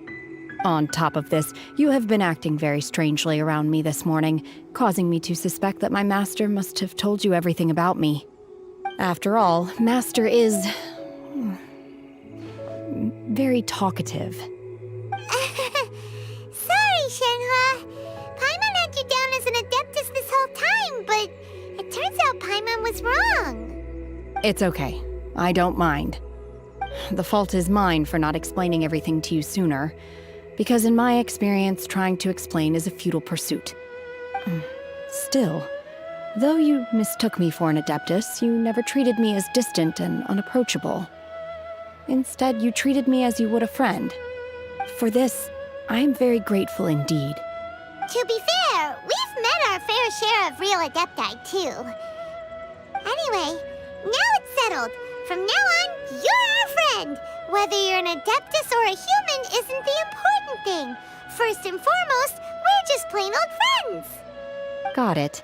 On top of this, you have been acting very strangely around me this morning, causing me to suspect that my master must have told you everything about me. After all, Master is... very talkative. Sorry, Shenhua. Paimon had you down as an adeptus this whole time, but it turns out Paimon was wrong. It's okay. I don't mind. The fault is mine for not explaining everything to you sooner, because in my experience, trying to explain is a futile pursuit. Still, though you mistook me for an adeptus, you never treated me as distant and unapproachable. Instead, you treated me as you would a friend. For this, I am very grateful indeed. To be fair, we've met our fair share of real adepti, too. Anyway, now it's settled. From now on, you're our friend. Whether you're an adeptus or a human isn't the important thing. First and foremost, we're just plain old friends. Got it.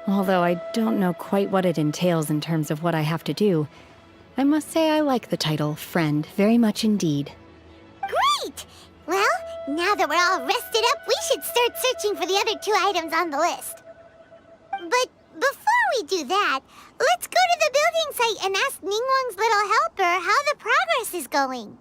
Although I don't know quite what it entails in terms of what I have to do, I must say I like the title friend very much indeed. Great! Well, now that we're all rested up, we should start searching for the other 2 items on the list. But before we do that, let's go to the building site and ask Ningguang's little helper how the progress is going.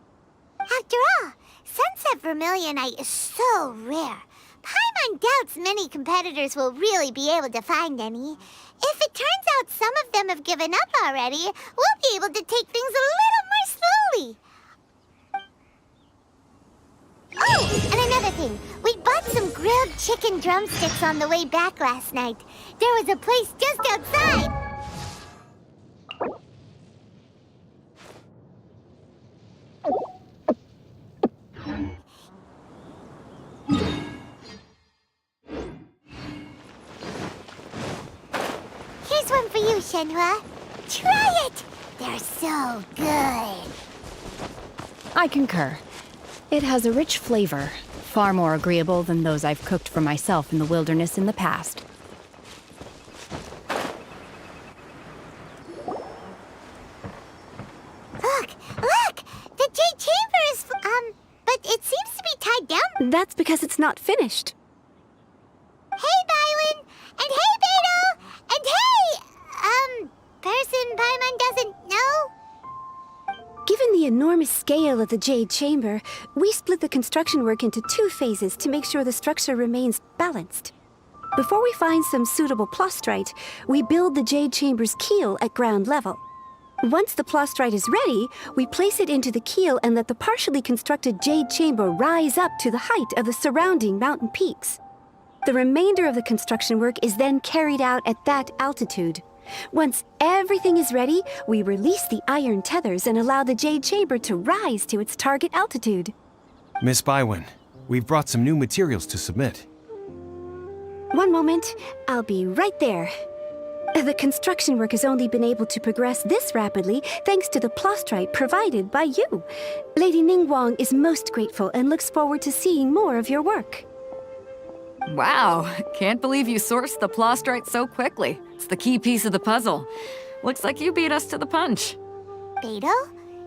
After all, Sunset Vermilionite is so rare. Paimon doubts many competitors will really be able to find any. If it turns out some of them have given up already, we'll be able to take things a little more slowly. Oh, and another thing. We bought some grilled chicken drumsticks on the way back last night. There was a place just outside. Here's one for you, Shenhua. Try it! They're so good. I concur. It has a rich flavor, far more agreeable than those I've cooked for myself in the wilderness in the past. Look! The Jade Chamber is... but it seems to be tied down. That's because it's not finished. Hey, Bywin! And hey, Beto! And hey! Person Paimon doesn't know? Given the enormous scale of the Jade Chamber, we split the construction work into 2 phases to make sure the structure remains balanced. Before we find some suitable plastrite, we build the Jade Chamber's keel at ground level. Once the plastrite is ready, we place it into the keel and let the partially constructed Jade Chamber rise up to the height of the surrounding mountain peaks. The remainder of the construction work is then carried out at that altitude. Once everything is ready, we release the iron tethers and allow the Jade Chamber to rise to its target altitude. Miss Bywin, we've brought some new materials to submit. One moment, I'll be right there. The construction work has only been able to progress this rapidly thanks to the plastrite provided by you. Lady Ningguang is most grateful and looks forward to seeing more of your work. Wow, can't believe you sourced the plastrite so quickly. It's the key piece of the puzzle. Looks like you beat us to the punch. Beto,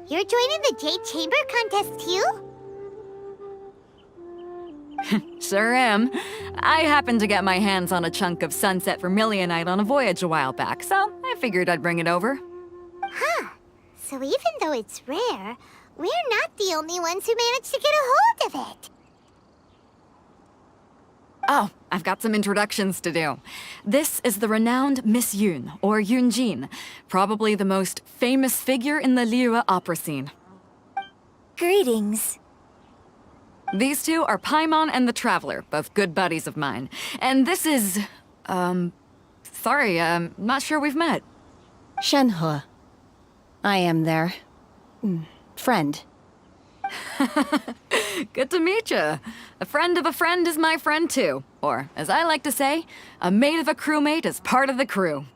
you're joining the Jade Chamber contest too? Sure am. I happened to get my hands on a chunk of Sunset Vermilionite on a voyage a while back, so I figured I'd bring it over. Huh. So even though it's rare, we're not the only ones who managed to get a hold of it. Oh, I've got some introductions to do. This is the renowned Miss Yun, or Yunjin, probably the most famous figure in the Liyue opera scene. Greetings. These 2 are Paimon and the Traveler, both good buddies of mine. And this is... sorry, not sure we've met. Shenhua. I am their... friend. Good to meet you. A friend of a friend is my friend too. Or, as I like to say, a mate of a crewmate is part of the crew.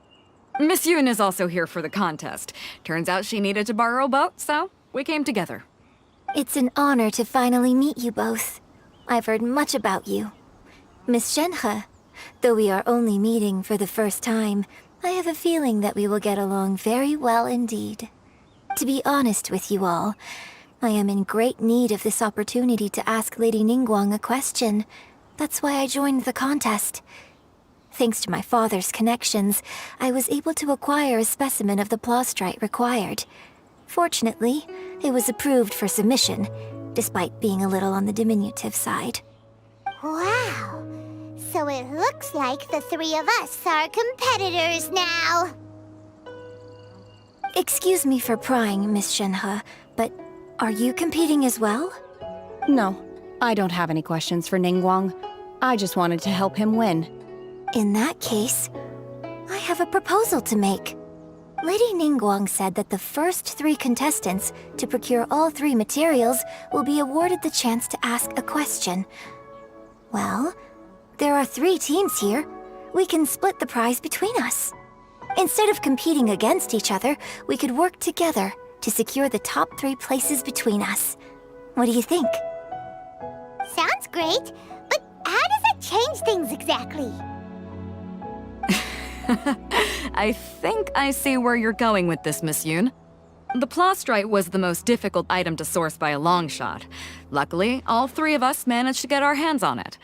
Miss Yoon is also here for the contest. Turns out she needed to borrow a boat, so we came together. It's an honor to finally meet you both. I've heard much about you. Miss Shenhe, though we are only meeting for the first time, I have a feeling that we will get along very well indeed. To be honest with you all, I am in great need of this opportunity to ask Lady Ningguang a question. That's why I joined the contest. Thanks to my father's connections, I was able to acquire a specimen of the plastrite required. Fortunately, it was approved for submission, despite being a little on the diminutive side. Wow. So it looks like the three of us are competitors now. Excuse me for prying, Miss Shenhe, but are you competing as well? No, I don't have any questions for Ningguang. I just wanted to help him win. In that case, I have a proposal to make. Lady Ningguang said that the first 3 contestants to procure all 3 materials will be awarded the chance to ask a question. Well, there are 3 teams here. We can split the prize between us. Instead of competing against each other, we could work together to secure the top 3 places between us. What do you think? Sounds great, but how does that change things exactly? I think I see where you're going with this, Miss Yoon. The plastrite was the most difficult item to source by a long shot. Luckily, all 3 of us managed to get our hands on it.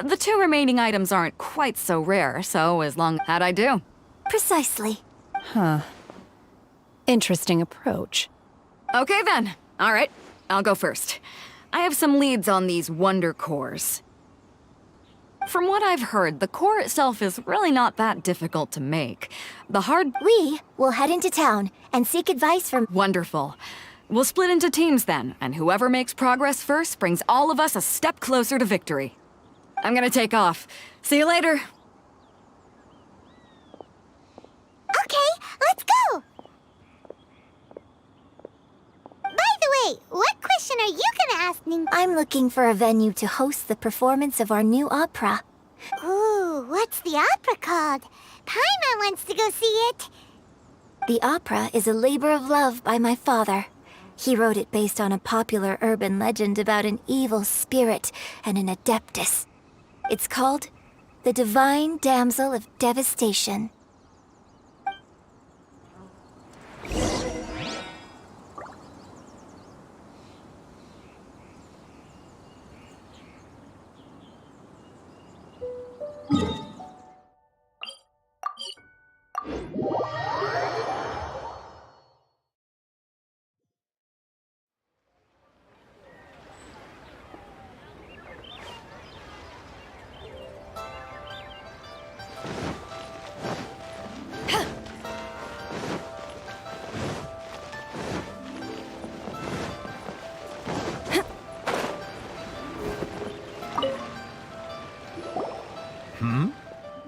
The 2 remaining items aren't quite so rare, so as long as I do. Precisely. Huh. Interesting approach. Okay then. All right, I'll go first. I have some leads on these wonder cores. From what I've heard, the core itself is really not that difficult to make. We will head into town and seek advice from... Wonderful. We'll split into teams then, and whoever makes progress first brings all of us a step closer to victory. I'm gonna take off. See you later. Okay, let's go! By the way, what question are you gonna ask Ning? I'm looking for a venue to host the performance of our new opera. Ooh, what's the opera called? Paimon wants to go see it. The opera is a labor of love by my father. He wrote it based on a popular urban legend about an evil spirit and an adeptus. It's called The Divine Damsel of Devastation.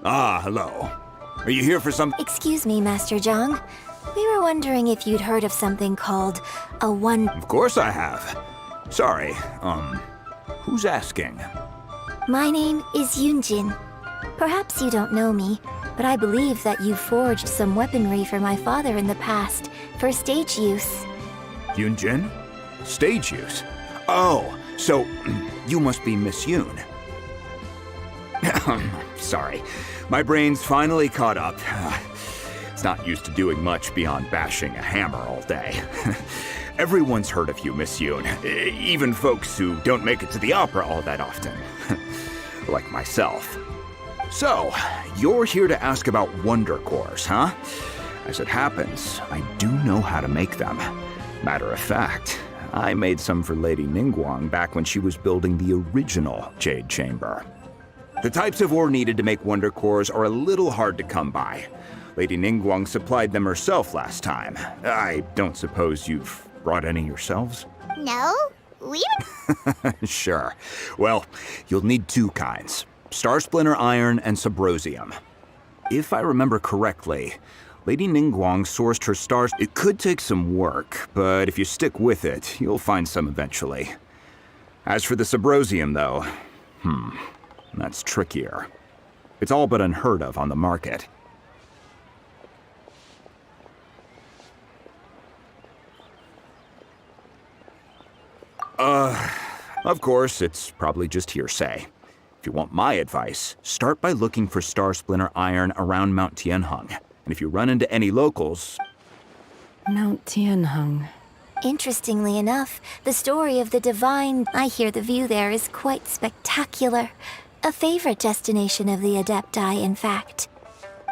Ah, hello. Are you here for some... Excuse me, Master Zhang. We were wondering if you'd heard of something called a Of course I have. Sorry, who's asking? My name is Yunjin. Perhaps you don't know me, but I believe that you forged some weaponry for my father in the past, for stage use. Yunjin? Stage use? Oh, so you must be Miss Yoon. Sorry, my brain's finally caught up. It's not used to doing much beyond bashing a hammer all day. Everyone's heard of you, Miss Yoon, even folks who don't make it to the opera all that often. Like myself. So, you're here to ask about wonder cores, huh? As it happens, I do know how to make them. Matter of fact, I made some for Lady Ningguang back when she was building the original Jade Chamber. The types of ore needed to make wonder cores are a little hard to come by. Lady Ningguang supplied them herself last time. I don't suppose you've brought any yourselves? No, we... Sure. Well, you'll need 2 kinds. Star Splinter Iron and Subrosium. If I remember correctly, Lady Ningguang sourced her stars. It could take some work, but if you stick with it, you'll find some eventually. As for the Subrosium, though, that's trickier. It's all but unheard of on the market. Of course, it's probably just hearsay. If you want my advice, start by looking for Star Splinter iron around Mount Tianheng. And if you run into any locals... Mount Tianheng. Interestingly enough, the story of the Divine, I hear the view there is quite spectacular. A favorite destination of the Adepti, in fact.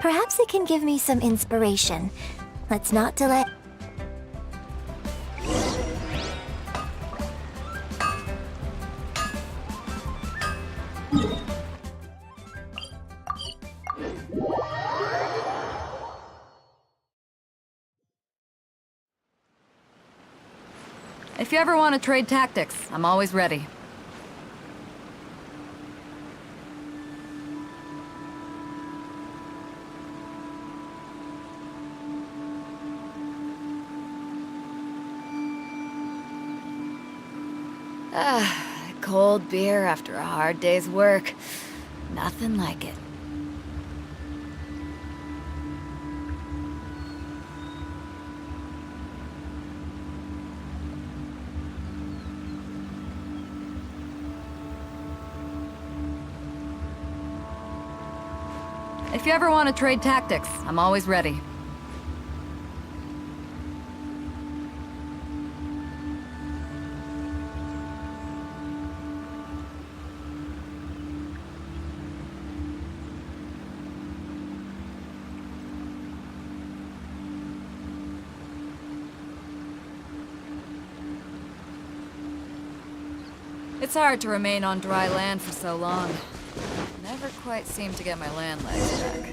Perhaps it can give me some inspiration. Let's not delay. If you ever want to trade tactics, I'm always ready. Cold beer after a hard day's work. Nothing like it. If you ever want to trade tactics, I'm always ready. It's hard to remain on dry land for so long. Never quite seem to get my land legs back.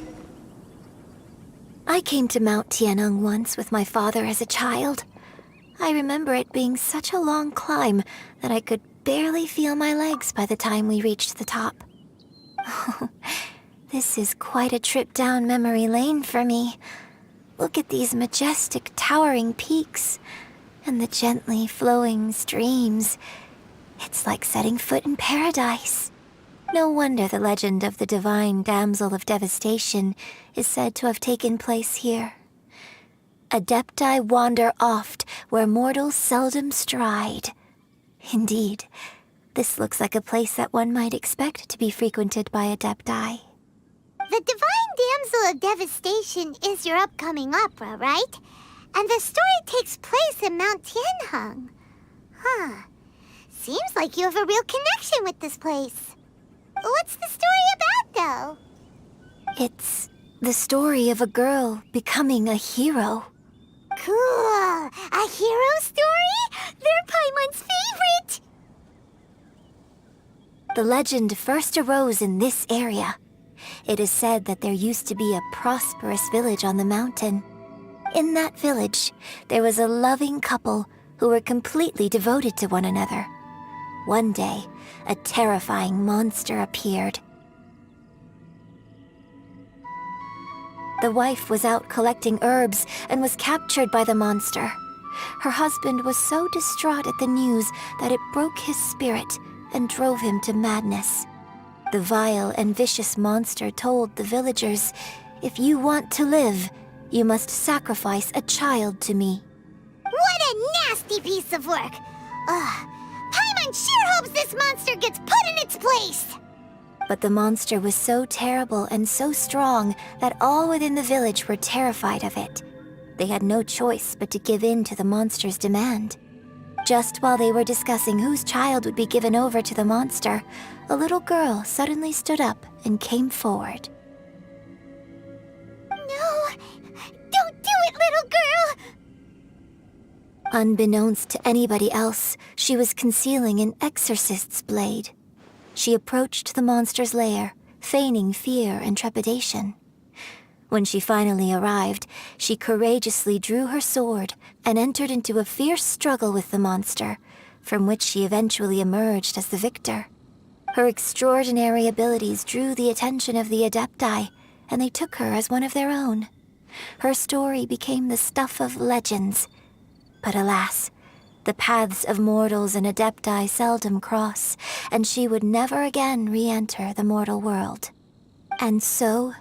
I came to Mount Tianheng once with my father as a child. I remember it being such a long climb that I could barely feel my legs by the time we reached the top. This is quite a trip down memory lane for me. Look at these majestic, towering peaks and the gently flowing streams. It's like setting foot in paradise. No wonder the legend of the divine damsel of devastation is said to have taken place here. Adepti wander oft where mortals seldom stride. Indeed, this looks like a place that one might expect to be frequented by Adepti. The Divine Damsel of Devastation is your upcoming opera, right? And the story takes place in Mount Tianheng. Huh. Seems like you have a real connection with this place. What's the story about, though? It's the story of a girl becoming a hero. Cool. A hero story? They're Paimon's favorite! The legend first arose in this area. It is said that there used to be a prosperous village on the mountain. In that village, there was a loving couple who were completely devoted to one another. One day, a terrifying monster appeared. The wife was out collecting herbs and was captured by the monster. Her husband was so distraught at the news that it broke his spirit and drove him to madness. The vile and vicious monster told the villagers, "If you want to live, you must sacrifice a child to me." What a nasty piece of work! Ugh. Paimon sure hopes this monster gets put in its place! But the monster was so terrible and so strong that all within the village were terrified of it. They had no choice but to give in to the monster's demand. Just while they were discussing whose child would be given over to the monster, a little girl suddenly stood up and came forward. No! Don't do it, little girl! Unbeknownst to anybody else, she was concealing an exorcist's blade. She approached the monster's lair, feigning fear and trepidation. When she finally arrived, she courageously drew her sword and entered into a fierce struggle with the monster, from which she eventually emerged as the victor. Her extraordinary abilities drew the attention of the Adepti, and they took her as one of their own. Her story became the stuff of legends. But alas, the paths of mortals and adepti seldom cross, and she would never again re-enter the mortal world. And so,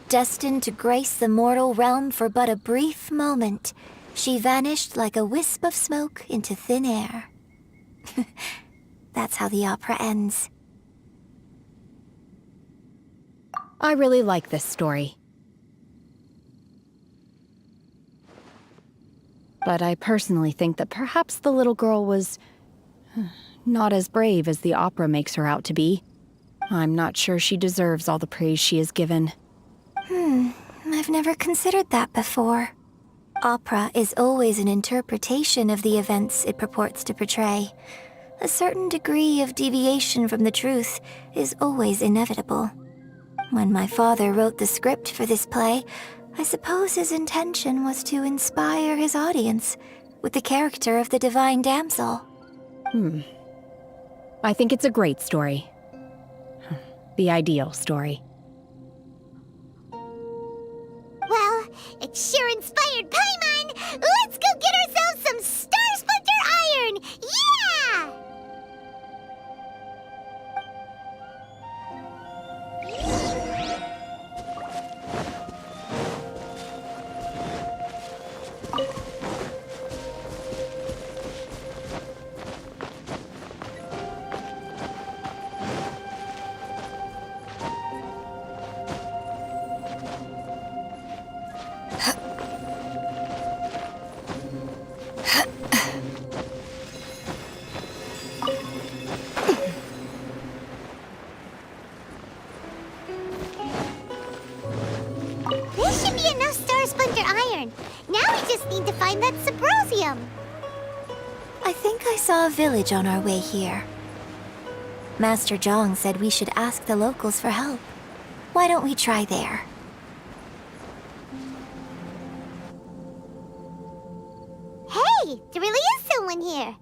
destined to grace the mortal realm for but a brief moment, she vanished like a wisp of smoke into thin air. That's how the opera ends. I really like this story. But I personally think that perhaps the little girl was not as brave as the opera makes her out to be. I'm not sure she deserves all the praise she is given. I've never considered that before. Opera is always an interpretation of the events it purports to portray. A certain degree of deviation from the truth is always inevitable. When my father wrote the script for this play, I suppose his intention was to inspire his audience with the character of the divine damsel. I think it's a great story. The ideal story. Well, it sure inspired Paimon! Let's go get ourselves some Star Splinter Iron! Yeah! This should be enough Star Splinter Iron. Now we just need to find that Subrosium. I think I saw a village on our way here. Master Zhang said we should ask the locals for help. Why don't we try there? Hey, there really is someone here.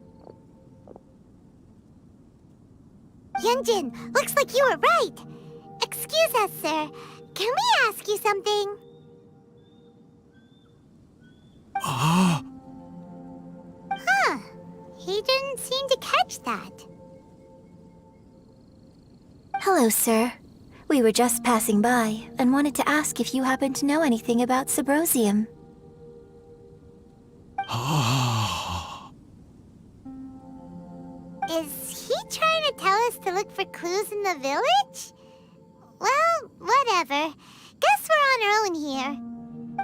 Yunjin, looks like you were right. Excuse us, sir. Can we ask you something? Huh. He didn't seem to catch that. Hello, sir. We were just passing by and wanted to ask if you happen to know anything about Subrosium. Is he trying to tell us to look for clues in the village? Well, whatever. Guess we're on our own here.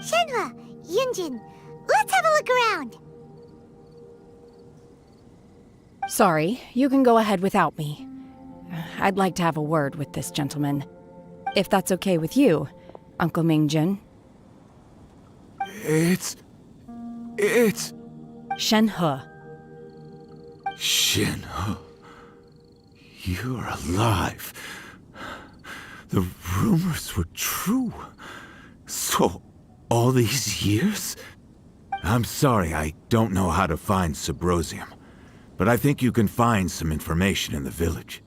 Shenhua, Yunjin, let's have a look around. Sorry, you can go ahead without me. I'd like to have a word with this gentleman. If that's okay with you, Uncle Mingjin. It's... Shenhe. Shenhe. You're alive. The rumors were true. So, all these years? I'm sorry, I don't know how to find Subrosium, but I think you can find some information in the village.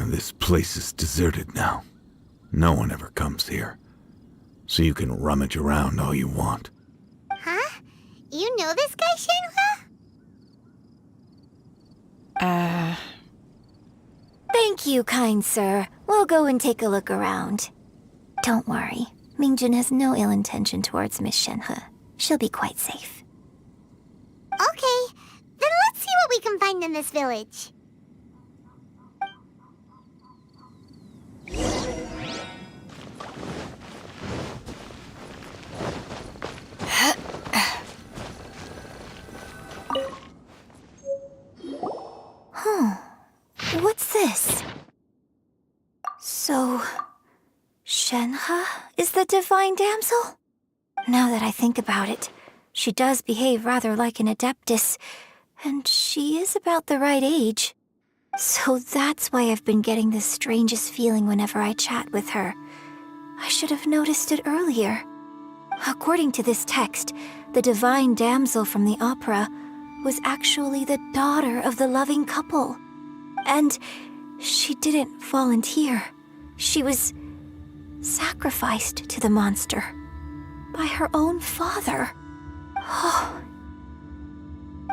This place is deserted now. No one ever comes here. So you can rummage around all you want. Huh? You know this guy, Shenhua? Thank you, kind sir. We'll go and take a look around. Don't worry. Mingjin has no ill intention towards Miss Shenhe. She'll be quite safe. Okay, then let's see what we can find in this village. What's this? So, Shenhe is the divine damsel? Now that I think about it, she does behave rather like an adeptus, and she is about the right age. So that's why I've been getting the strangest feeling whenever I chat with her. I should have noticed it earlier. According to this text, the divine damsel from the opera was actually the daughter of the loving couple. And she didn't volunteer. She was sacrificed to the monster. by her own father. Oh.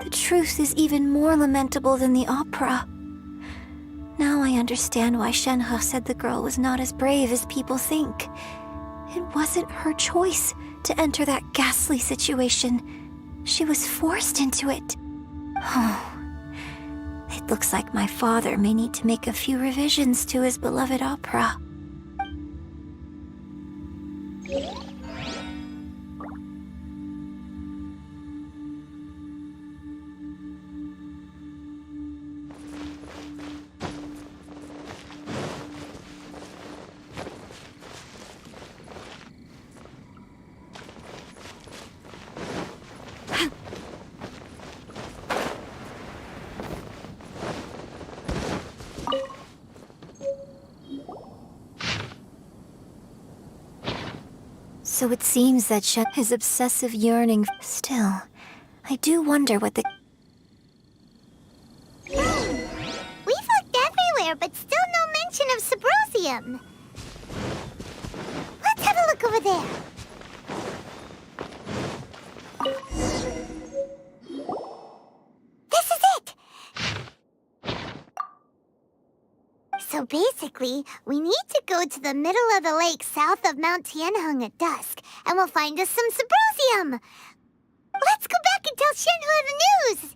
The truth is even more lamentable than the opera. Now I understand why Shenhe said the girl was not as brave as people think. It wasn't her choice to enter that ghastly situation. She was forced into it. Oh. It looks like my father may need to make a few revisions to his beloved opera. So it seems that his obsessive yearning. Still, I do wonder what the... We've looked everywhere, but still no mention of Subrosium. Let's have a look over there. This is it! So basically, we need to go to the middle of the lake south of Mount Tianheng at dusk, and we'll find us some Subrosium! Let's go back and tell Shenhe the news!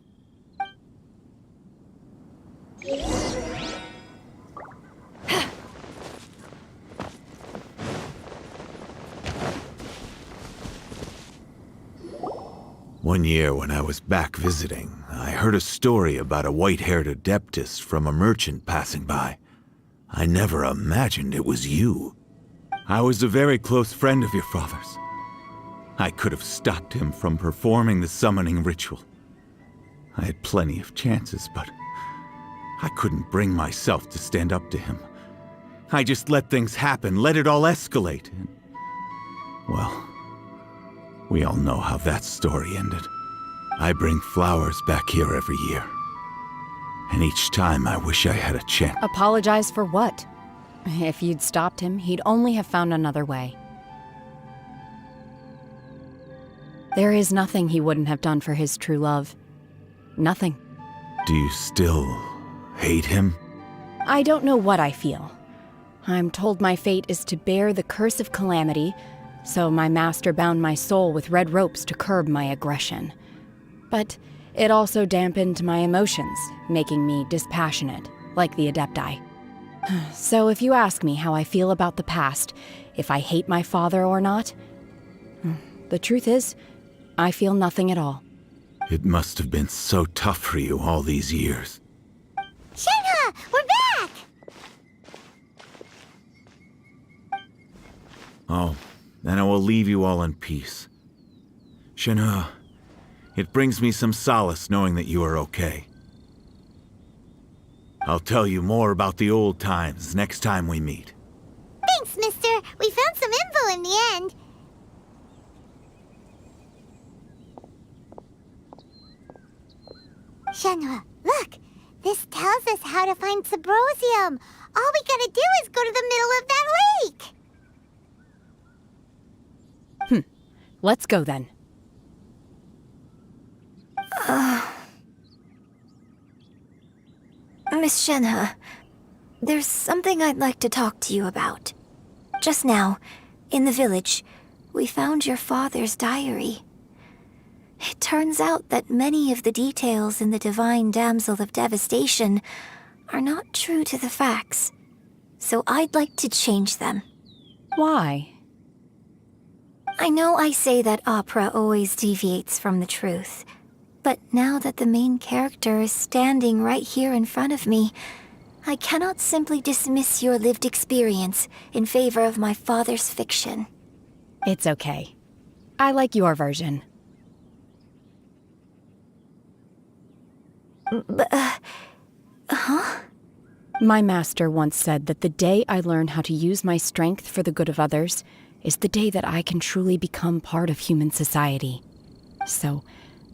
One year when I was back visiting, I heard a story about a white-haired adeptus from a merchant passing by. I never imagined it was you. I was a very close friend of your father's. I could have stopped him from performing the summoning ritual. I had plenty of chances, but I couldn't bring myself to stand up to him. I just let things happen, let it all escalate. And, well, we all know how that story ended. I bring flowers back here every year. And each time I wish I had a chance. Apologize for what? If you'd stopped him, he'd only have found another way. There is nothing he wouldn't have done for his true love. Nothing. Do you still hate him? I don't know what I feel. I'm told my fate is to bear the curse of calamity, so my master bound my soul with red ropes to curb my aggression. But it also dampened my emotions, making me dispassionate, like the Adepti. So if you ask me how I feel about the past, if I hate my father or not, the truth is, I feel nothing at all. It must have been so tough for you all these years. Shenhe, we're back! Oh, then I will leave you all in peace. Shenhe, it brings me some solace knowing that you are okay. I'll tell you more about the old times next time we meet. Thanks, mister. We found some info in the end. Shenhe, look! This tells us how to find Subrosium. All we gotta do is go to the middle of that lake! Let's go then. Miss Shenhe, there's something I'd like to talk to you about. Just now, in the village, we found your father's diary. It turns out that many of the details in the Divine Damsel of Devastation are not true to the facts, so I'd like to change them. Why? I know I say that opera always deviates from the truth, but now that the main character is standing right here in front of me, I cannot simply dismiss your lived experience in favor of my father's fiction. It's okay. I like your version. My master once said that the day I learn how to use my strength for the good of others is the day that I can truly become part of human society. So,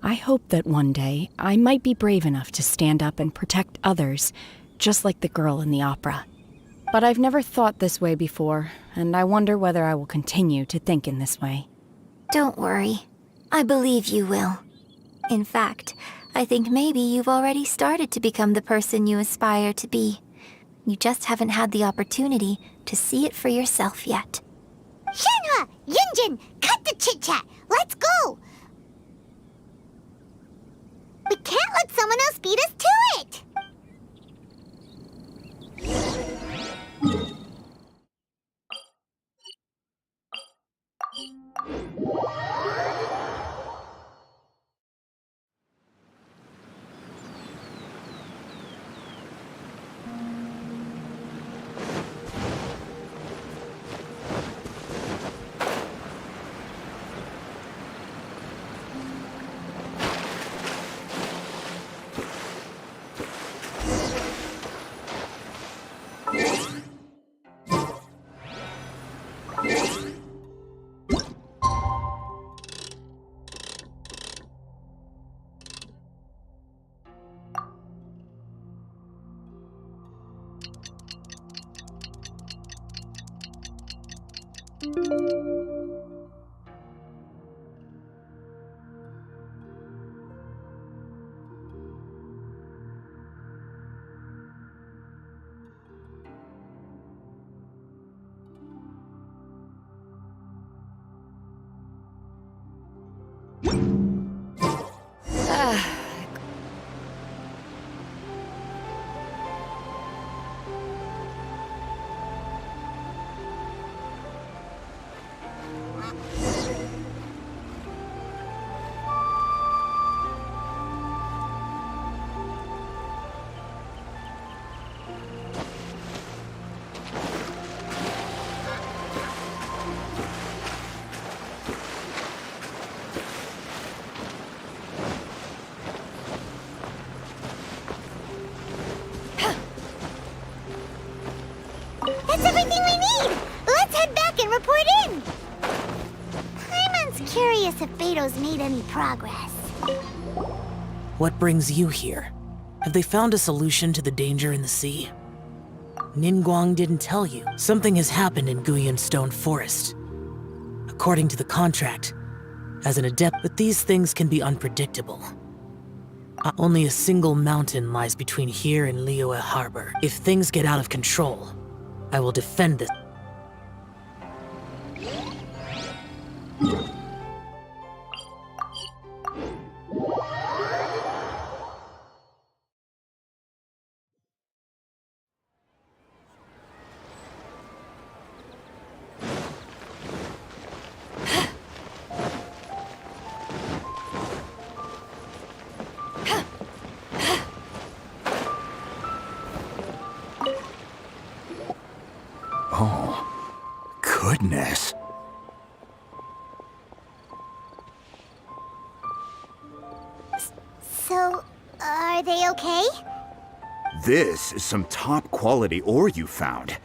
I hope that one day I might be brave enough to stand up and protect others, just like the girl in the opera. But I've never thought this way before, and I wonder whether I will continue to think in this way. Don't worry. I believe you will. In fact, I think maybe you've already started to become the person you aspire to be. You just haven't had the opportunity to see it for yourself yet. Shenhua! Yunjin! Cut the chit-chat! Let's go! We can't let someone else beat us to it! That's everything we need! Let's head back and report in! Paimon's curious if Beto's made any progress. What brings you here? Have they found a solution to the danger in the sea? Ningguang didn't tell you. Something has happened in Guyan Stone Forest. According to the contract, as an adept, but these things can be unpredictable. Only a single mountain lies between here and Liyue Harbor. If things get out of control, I will defend this. Goodness. So, are they okay? This is some top quality ore you found.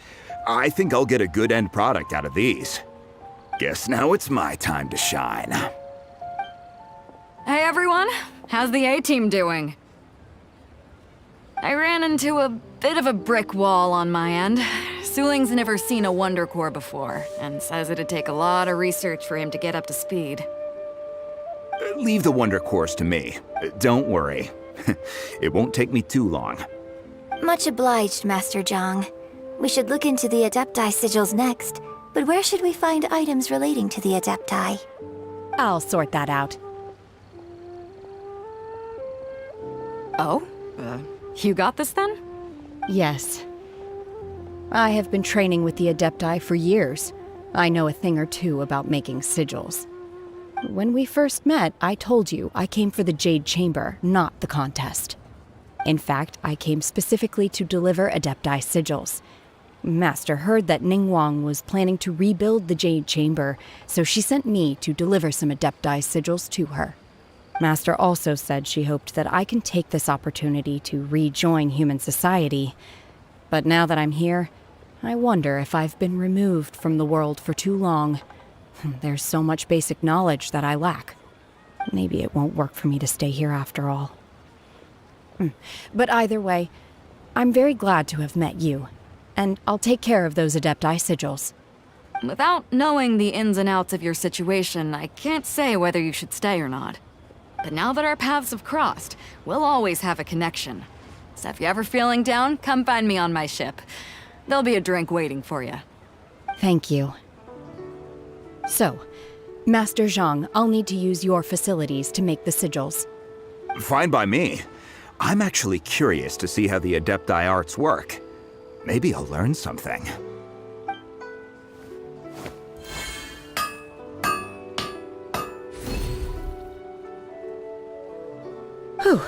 I think I'll get a good end product out of these. Guess now it's my time to shine. Hey everyone, how's the A-team doing? I ran into a bit of a brick wall on my end. Suling's never seen a Wonder Core before, and says it'd take a lot of research for him to get up to speed. Leave the Wonder Cores to me. Don't worry. It won't take me too long. Much obliged, Master Zhang. We should look into the Adepti sigils next, but where should we find items relating to the Adepti? I'll sort that out. Oh? You got this then? Yes. I have been training with the Adepti for years. I know a thing or two about making sigils. When we first met, I told you I came for the Jade Chamber, not the contest. In fact, I came specifically to deliver Adepti sigils. Master heard that Ningguang was planning to rebuild the Jade Chamber, so she sent me to deliver some Adepti sigils to her. Master also said she hoped that I can take this opportunity to rejoin human society. But now that I'm here, I wonder if I've been removed from the world for too long. There's so much basic knowledge that I lack. Maybe it won't work for me to stay here after all. But either way, I'm very glad to have met you, and I'll take care of those Adepti sigils. Without knowing the ins and outs of your situation, I can't say whether you should stay or not. But now that our paths have crossed, we'll always have a connection. So if you're ever feeling down, come find me on my ship. There'll be a drink waiting for you. Thank you. So, Master Zhang, I'll need to use your facilities to make the sigils. Fine by me. I'm actually curious to see how the Adepti arts work. Maybe I'll learn something. Whew.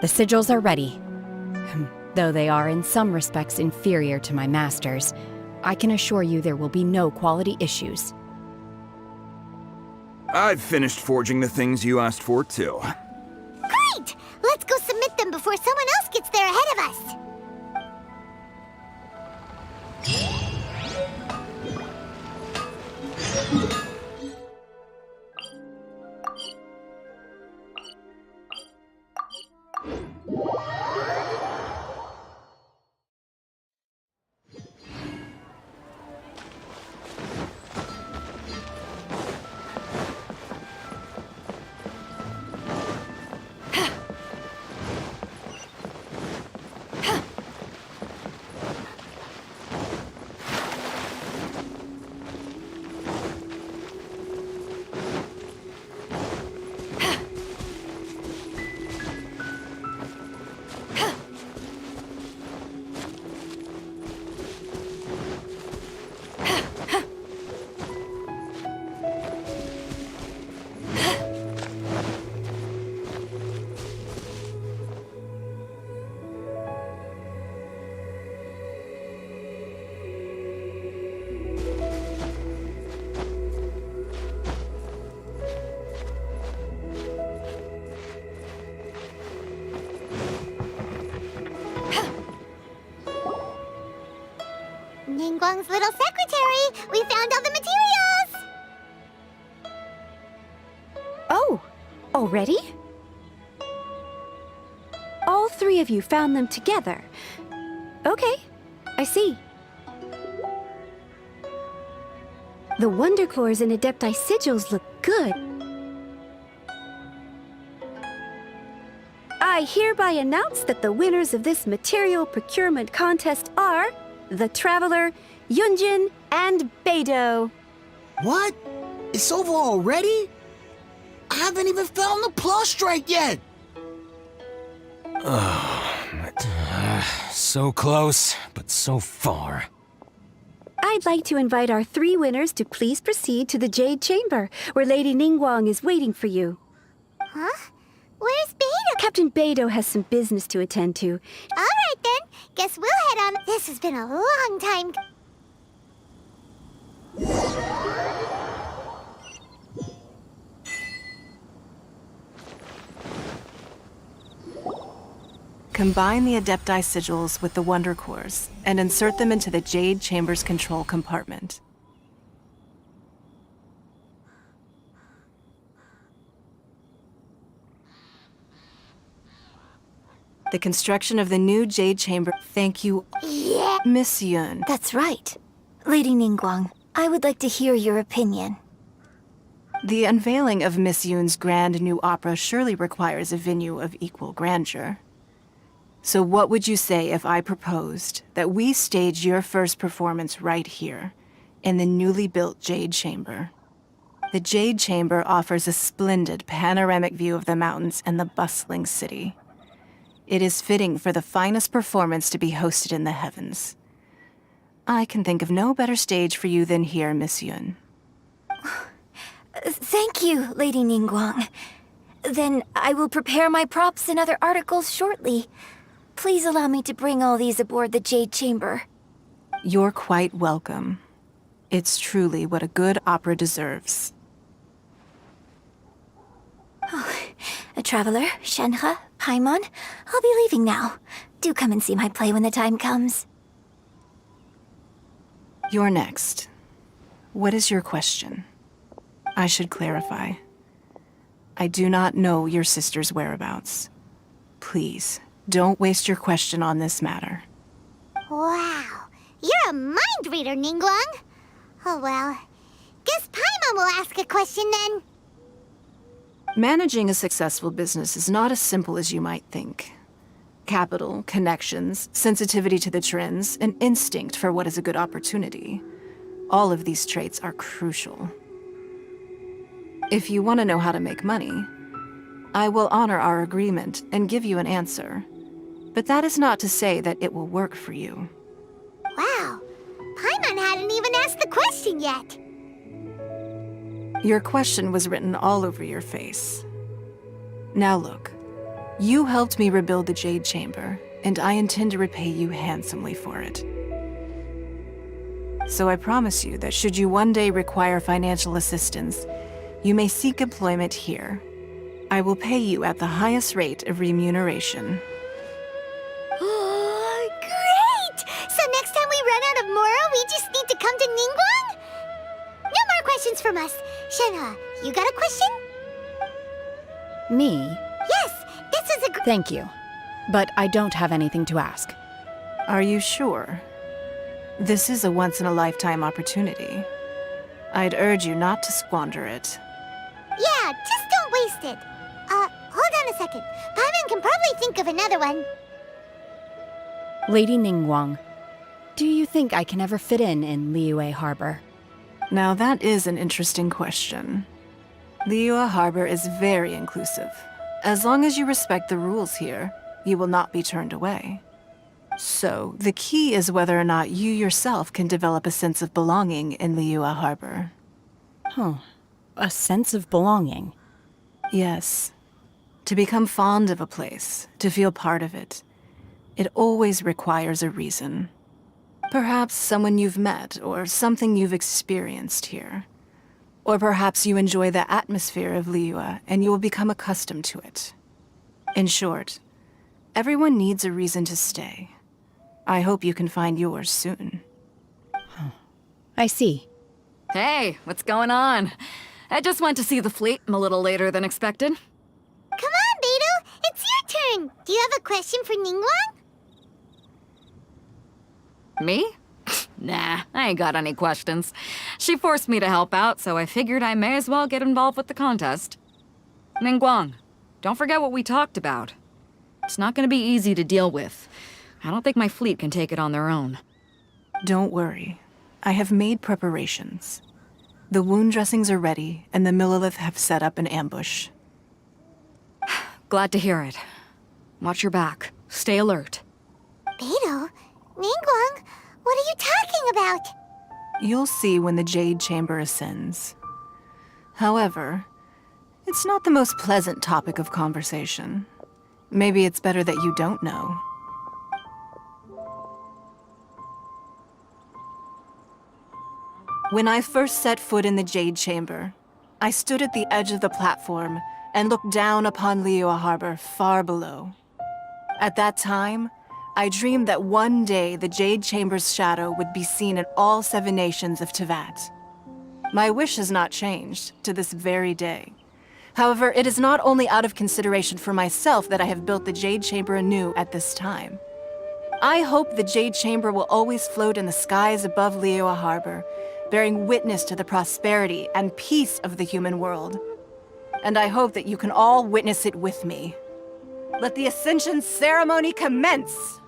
The sigils are ready. Though they are in some respects inferior to my master's, I can assure you there will be no quality issues. I've finished forging the things you asked for, too. Great! Let's go submit them before someone else gets there ahead of us. Ningguang's little secretary! We found all the materials! Oh, already? All three of you found them together. Okay, I see. The Wonder Cores and Adepti sigils look good. I hereby announce that the winners of this material procurement contest are the Traveler, Yunjin, and Beidou. What? It's over already? I haven't even found the plustrite yet! So close, but so far. I'd like to invite our three winners to please proceed to the Jade Chamber, where Lady Ningguang is waiting for you. Huh? Where's Beidou? Captain Beidou has some business to attend to. All right then. Guess we'll head on. This has been a long time. Combine the Adepti sigils with the Wonder Cores and insert them into the Jade Chamber's control compartment. The construction of the new Jade Chamber. Thank you, Yeah. Miss Yun. That's right. Lady Ningguang, I would like to hear your opinion. The unveiling of Miss Yun's grand new opera surely requires a venue of equal grandeur. So what would you say if I proposed that we stage your first performance right here, in the newly built Jade Chamber? The Jade Chamber offers a splendid panoramic view of the mountains and the bustling city. It is fitting for the finest performance to be hosted in the heavens. I can think of no better stage for you than here, Miss Yun. Thank you, Lady Ningguang. Then I will prepare my props and other articles shortly. Please allow me to bring all these aboard the Jade Chamber. You're quite welcome. It's truly what a good opera deserves. A traveler, Shenhe, Paimon, I'll be leaving now. Do come and see my play when the time comes. You're next. What is your question? I should clarify. I do not know your sister's whereabouts. Please, don't waste your question on this matter. Wow. You're You're a mind reader, Ningguang. Oh well. Guess Paimon will ask a question then. Managing a successful business is not as simple as you might think. Capital, connections, sensitivity to the trends, and instinct for what is a good opportunity. All of these traits are crucial. If you want to know how to make money, I will honor our agreement and give you an answer. But that is not to say that it will work for you. Wow. Paimon hadn't even asked the question yet. Your question was written all over your face. Now look, you helped me rebuild the Jade Chamber, and I intend to repay you handsomely for it. So I promise you that should you one day require financial assistance, you may seek employment here. I will pay you at the highest rate of remuneration. Oh, great! So next time we run out of Mora, we just need to come to Ningguang? No more questions from us. Shenhe, you got a question? Me? Yes, this is a Thank you. But I don't have anything to ask. Are you sure? This is a once-in-a-lifetime opportunity. I'd urge you not to squander it. Yeah, just don't waste it. Hold on a second. Paimon can probably think of another one. Lady Ningguang, do you think I can ever fit in Liyue Harbor? Now that is an interesting question. Liyue Harbor is very inclusive. As long as you respect the rules here, you will not be turned away. So, the key is whether or not you yourself can develop a sense of belonging in Liyue Harbor. Huh. A sense of belonging? Yes. To become fond of a place, to feel part of it, it always requires a reason. Perhaps someone you've met, or something you've experienced here. Or perhaps you enjoy the atmosphere of Liyue and you will become accustomed to it. In short, everyone needs a reason to stay. I hope you can find yours soon. I see. Hey, what's going on? I just went to see the fleet a little later than expected. Come on, Beidou! It's your turn! Do you have a question for Ningguang? Me? Nah, I ain't got any questions. She forced me to help out, so I figured I may as well get involved with the contest. Ningguang, don't forget what we talked about. It's not gonna be easy to deal with. I don't think my fleet can take it on their own. Don't worry. I have made preparations. The wound dressings are ready, and the Millilith have set up an ambush. Glad to hear it. Watch your back. Stay alert. Beidou? Ningguang? What are you talking about? You'll see when the Jade Chamber ascends. However, it's not the most pleasant topic of conversation. Maybe it's better that you don't know. When I first set foot in the Jade Chamber, I stood at the edge of the platform and looked down upon Liyue Harbor far below. At that time, I dreamed that one day the Jade Chamber's shadow would be seen in all 7 nations of Teyvat. My wish has not changed to this very day. However, it is not only out of consideration for myself that I have built the Jade Chamber anew at this time. I hope the Jade Chamber will always float in the skies above Liyue Harbor, bearing witness to the prosperity and peace of the human world. And I hope that you can all witness it with me. Let the Ascension ceremony commence!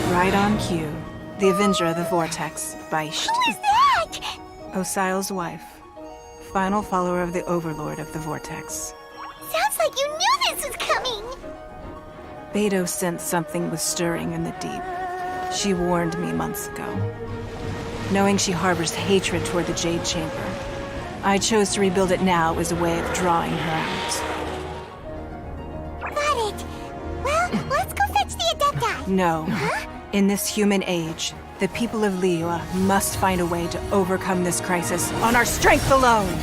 Right on cue. The Avenger of the Vortex, Beisht. Who is that? Osial's wife. Final follower of the Overlord of the Vortex. Sounds like you knew this was coming! Beto sensed something was stirring in the deep. She warned me months ago. Knowing she harbors hatred toward the Jade Chamber, I chose to rebuild it now as a way of drawing her out. Got it. Well, let's go fetch the Adepti. No. In this human age, the people of Liyue must find a way to overcome this crisis on our strength alone!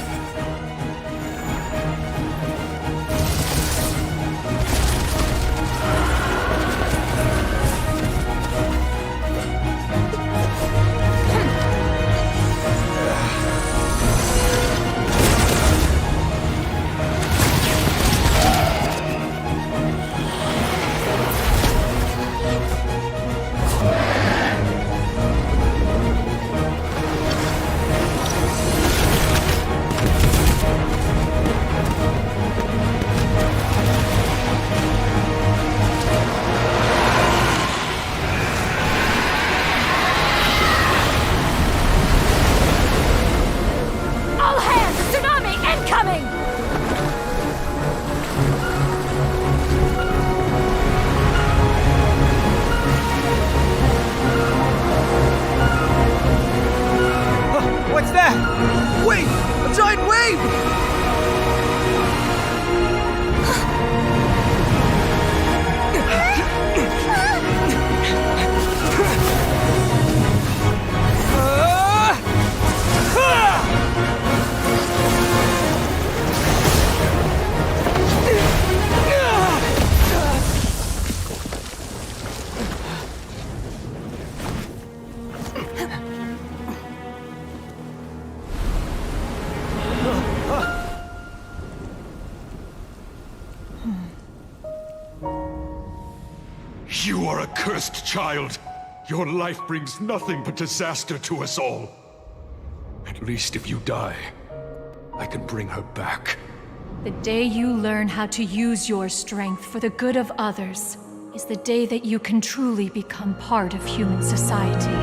What's that? Wait! A giant wave! You are a cursed child. Your life brings nothing but disaster to us all. At least if you die, I can bring her back. The day you learn how to use your strength for the good of others is the day that you can truly become part of human society.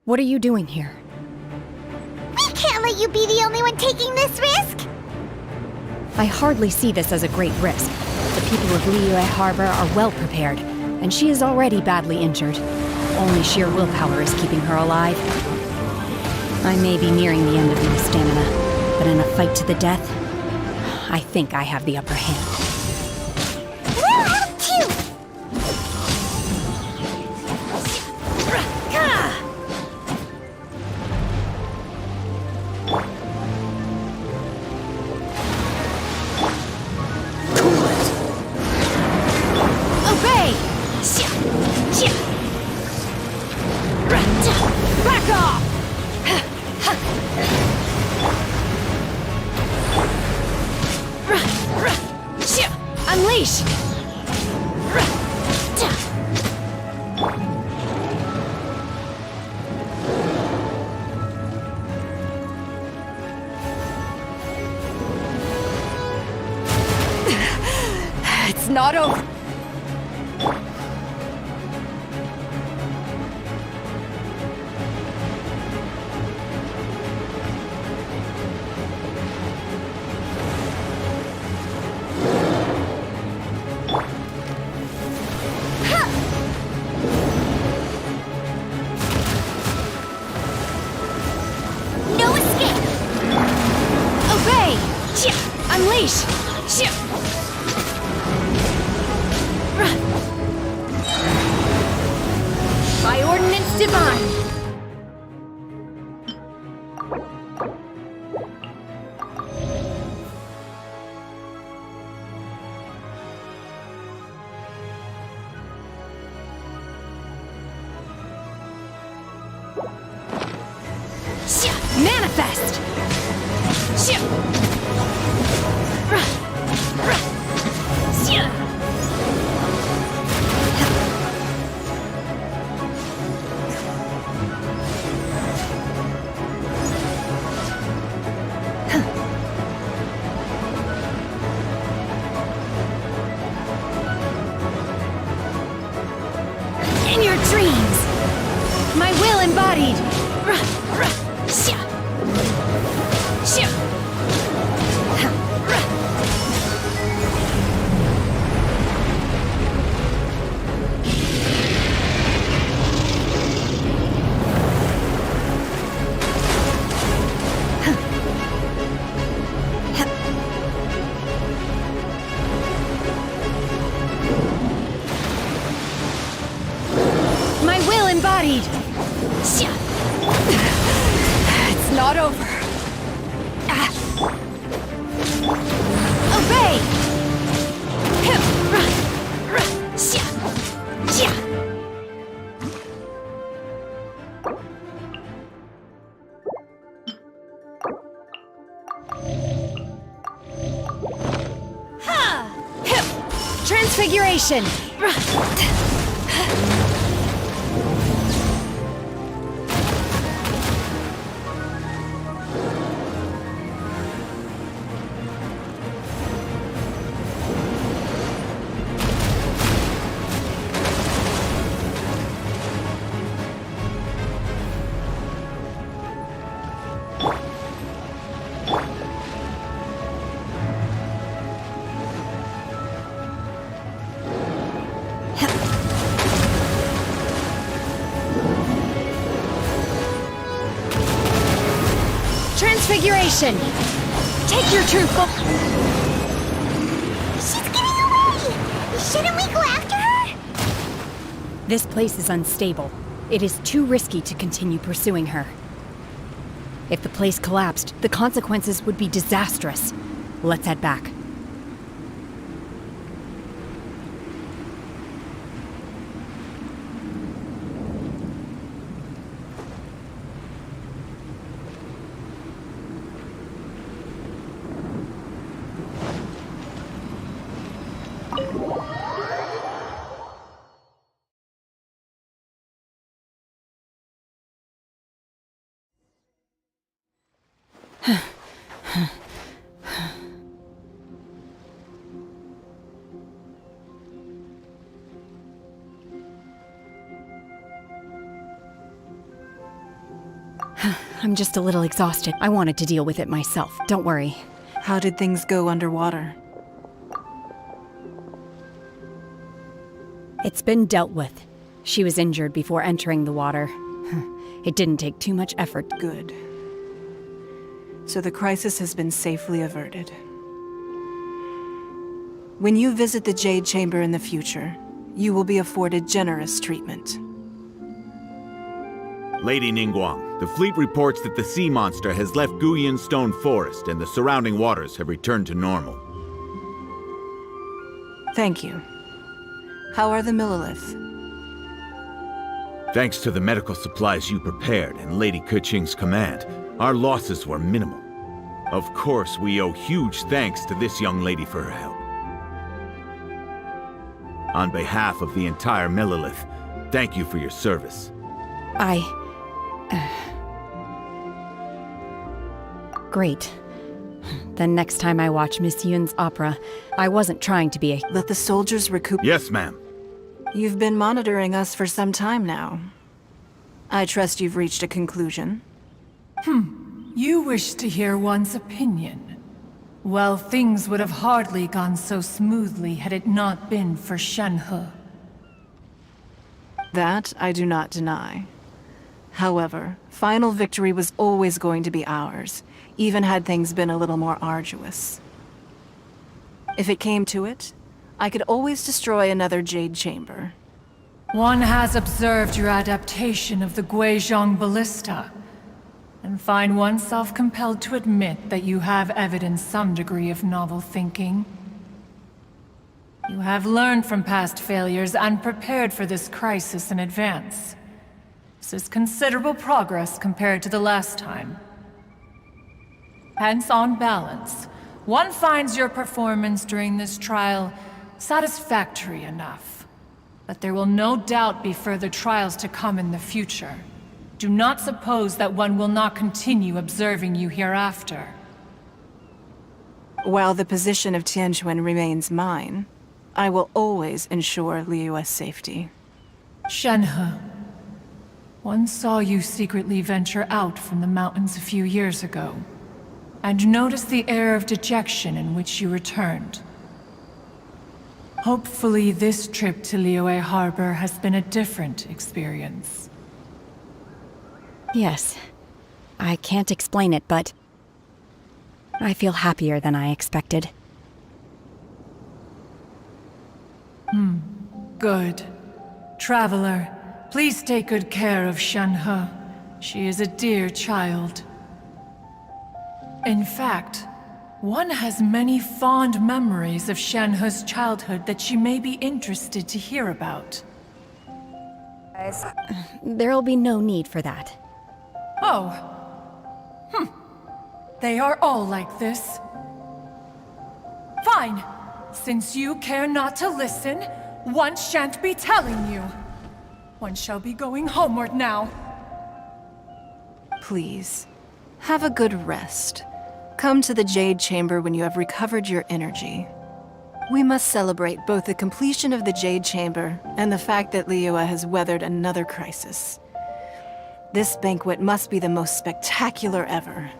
What are you doing here? We can't let you be the only one taking this risk! I hardly see this as a great risk. The people of Liyue Harbor are well prepared, and she is already badly injured. Only sheer willpower is keeping her alive. I may be nearing the end of my stamina, but in a fight to the death, I think I have the upper hand. We'll help too! Back off! Unleash! It's not over. No escape! Unleash! By ordinance divine! Manifest! In your dreams! My will embodied! My will embodied! It's not over. Obey! Transfiguration! Transfiguration! Take your true form! She's getting away! Shouldn't we go after her? This place is unstable. It is too risky to continue pursuing her. If the place collapsed, the consequences would be disastrous. Let's head back. I'm just a little exhausted. I wanted to deal with it myself. Don't worry. How did things go underwater? It's been dealt with. She was injured before entering the water. It didn't take too much effort. Good. So the crisis has been safely averted. When you visit the Jade Chamber in the future, you will be afforded generous treatment. Lady Ningguang, the fleet reports that the sea monster has left Guyun Stone Forest and the surrounding waters have returned to normal. Thank you. How are the Millilith? Thanks to the medical supplies you prepared and Lady Keqing's command, our losses were minimal. Of course, we owe huge thanks to this young lady for her help. On behalf of the entire Millilith, thank you for your service. Great. Then next time I watch Miss Yun's opera, I wasn't trying to be a— Let the soldiers recoup— Yes, ma'am. You've been monitoring us for some time now. I trust you've reached a conclusion. You wish to hear one's opinion. Well, things would have hardly gone so smoothly had it not been for Shenhe. That I do not deny. However, final victory was always going to be ours, even had things been a little more arduous. If it came to it, I could always destroy another Jade Chamber. One has observed your adaptation of the Guizhong Ballista, and find oneself compelled to admit that you have evidenced some degree of novel thinking. You have learned from past failures and prepared for this crisis in advance. This is considerable progress compared to the last time. Hence, on balance, one finds your performance during this trial satisfactory enough. But there will no doubt be further trials to come in the future. Do not suppose that one will not continue observing you hereafter. While the position of Tianquan remains mine, I will always ensure Liyue's safety. Shenhe, one saw you secretly venture out from the mountains a few years ago, and noticed the air of dejection in which you returned. Hopefully this trip to Liyue Harbor has been a different experience. Yes. I can't explain it, but I feel happier than I expected. Good. Traveler, please take good care of Shenhe. She is a dear child. In fact, one has many fond memories of Shenhe's childhood that she may be interested to hear about. There'll be no need for that. Oh. They are all like this. Fine. Since you care not to listen, one shan't be telling you. One shall be going homeward now. Please, have a good rest. Come to the Jade Chamber when you have recovered your energy. We must celebrate both the completion of the Jade Chamber and the fact that Liyue has weathered another crisis. This banquet must be the most spectacular ever.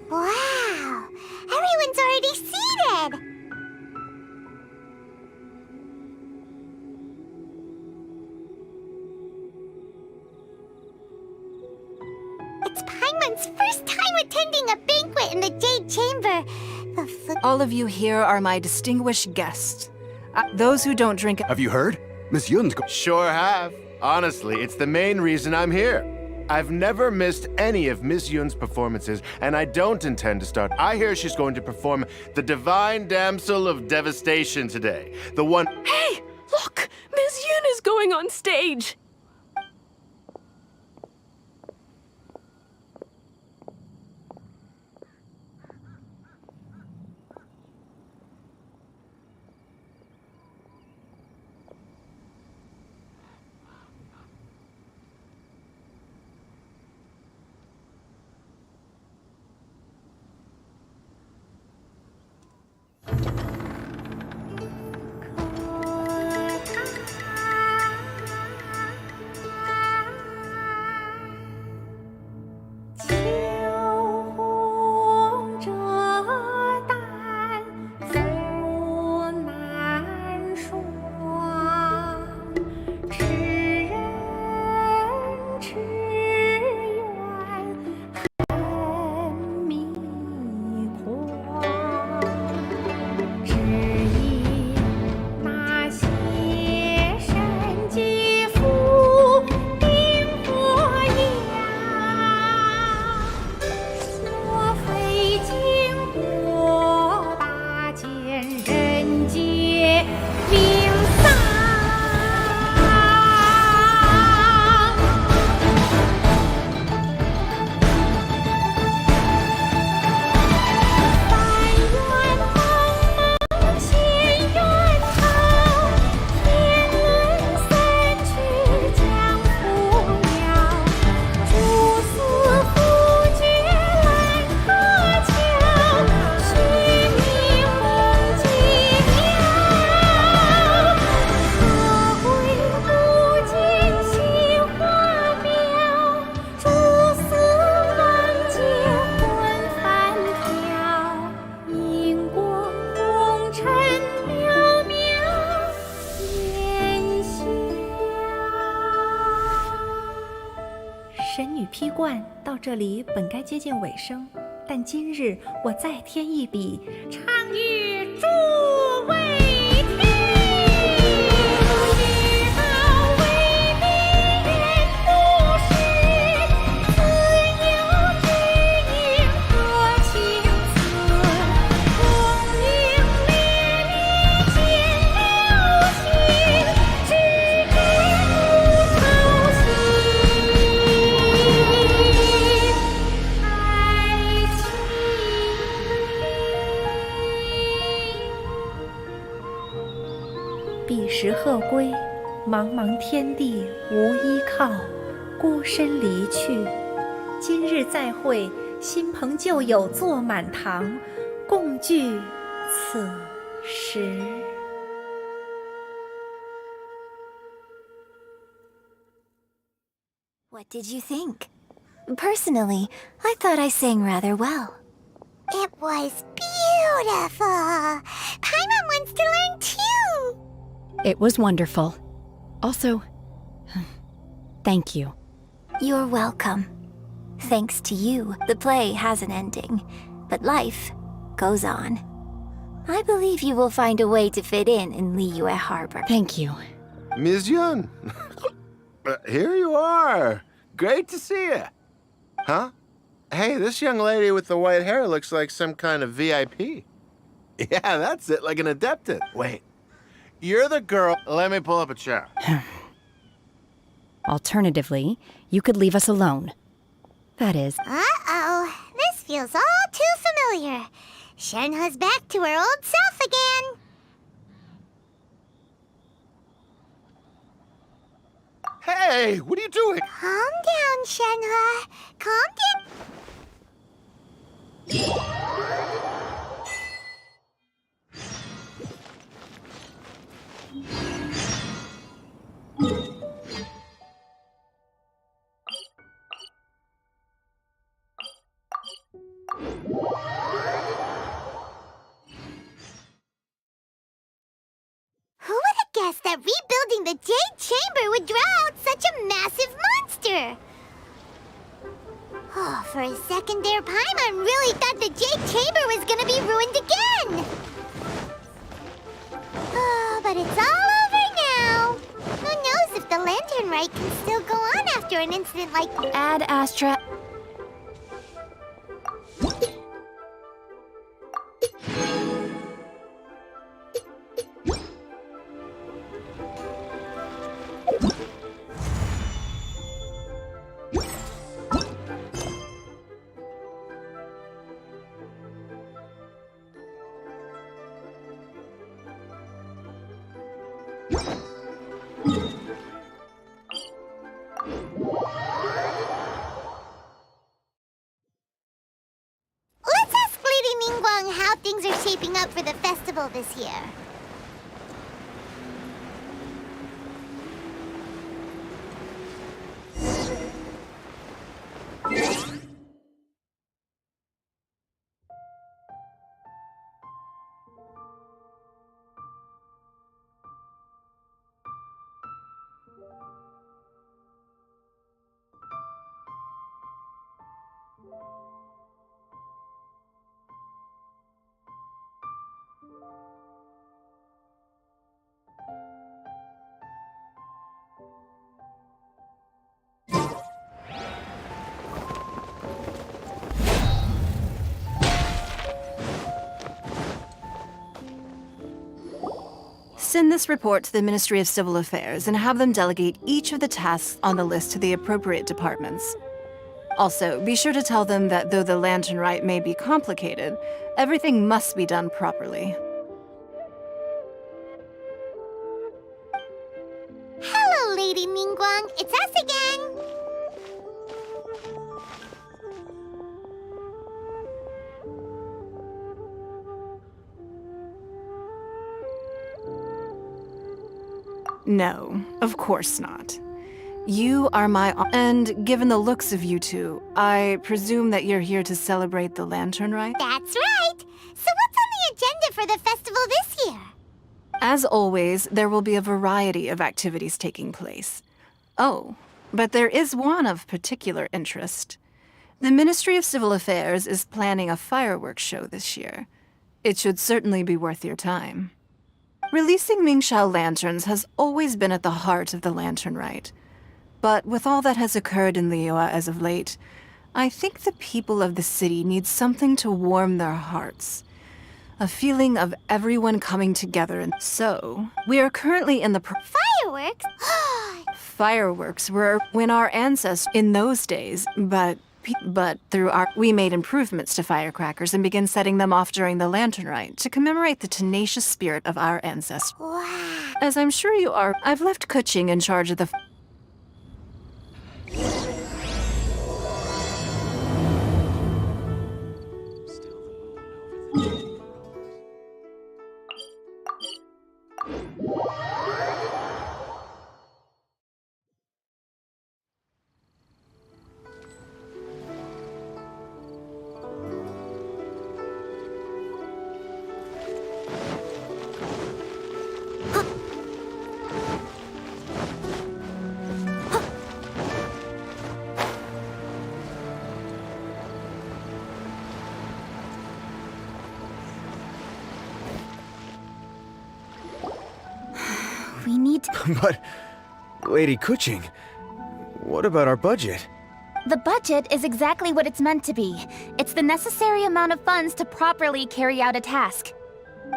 Wow! Everyone's already seated! It's Paimon's first time attending a banquet in the Jade Chamber. All of you here are my distinguished guests. Those who don't drink... Have you heard? Miss Yun's... Sure have. Honestly, it's the main reason I'm here. I've never missed any of Miss Yun's performances, and I don't intend to start. I hear she's going to perform the Divine Damsel of Devastation today. The one... Hey! Look! Miss Yun is going on stage! 神女披冠到这里本该接近尾声，但今日我再添一笔，唱与诸位听。彼时鹤归，茫茫天地无依靠，孤身离去。今日再会，新朋旧友坐满堂，共聚此时。What did you think? Personally, I thought I sang rather well. It was beautiful. Paimon wants to learn too. It was wonderful. Also, thank you. You're welcome. Thanks to you, the play has an ending, but life goes on. I believe you will find a way to fit in Liyue Harbor. Thank you. Ms. Yun, here you are. Great to see you. Huh? Hey, this young lady with the white hair looks like some kind of VIP. Yeah, that's it, like an adepted. Wait, you're the girl. Let me pull up a chair. Alternatively, you could leave us alone. That is... Uh-oh, this feels all too familiar. Shenhe's back to her old self again. Hey, what are you doing? Calm down, Shenhe. Calm down. Who would have guessed that rebuilding the Jade Chamber would draw out such a massive monster? Oh, for a second there, Paimon really thought the Jade Chamber was gonna be ruined again! Oh, but it's all over now! Who knows if the Latern Rite can still go on after an incident like... Ad Astra... Let's ask Lady Ningguang how things are shaping up for the festival this year. Send this report to the Ministry of Civil Affairs and have them delegate each of the tasks on the list to the appropriate departments. Also, be sure to tell them that though the Latern Rite may be complicated, everything must be done properly. Hello, Lady Ningguang. It's us again. No, of course not. You are my... And given the looks of you two, I presume that you're here to celebrate the Latern Rite? That's right. So what's on the agenda for the festival this year? As always, there will be a variety of activities taking place. Oh, But there is one of particular interest. The Ministry of Civil Affairs is planning a fireworks show this year. It should certainly be worth your time. Releasing Mingxiao lanterns has always been at the heart of the Lantern Rite. But with all that has occurred in Liyue as of late, I think the people of the city need something to warm their hearts. A feeling of everyone coming together, and so we are currently in the Fireworks? Fireworks were when our ancestors in those days, but we made improvements to firecrackers and began setting them off during the Lantern Rite to commemorate the tenacious spirit of our ancestors. Wow. As I'm sure you are, I've left Kuching in charge of the We need to... But, Lady Kuching, what about our budget? The budget is exactly what it's meant to be. It's the necessary amount of funds to properly carry out a task.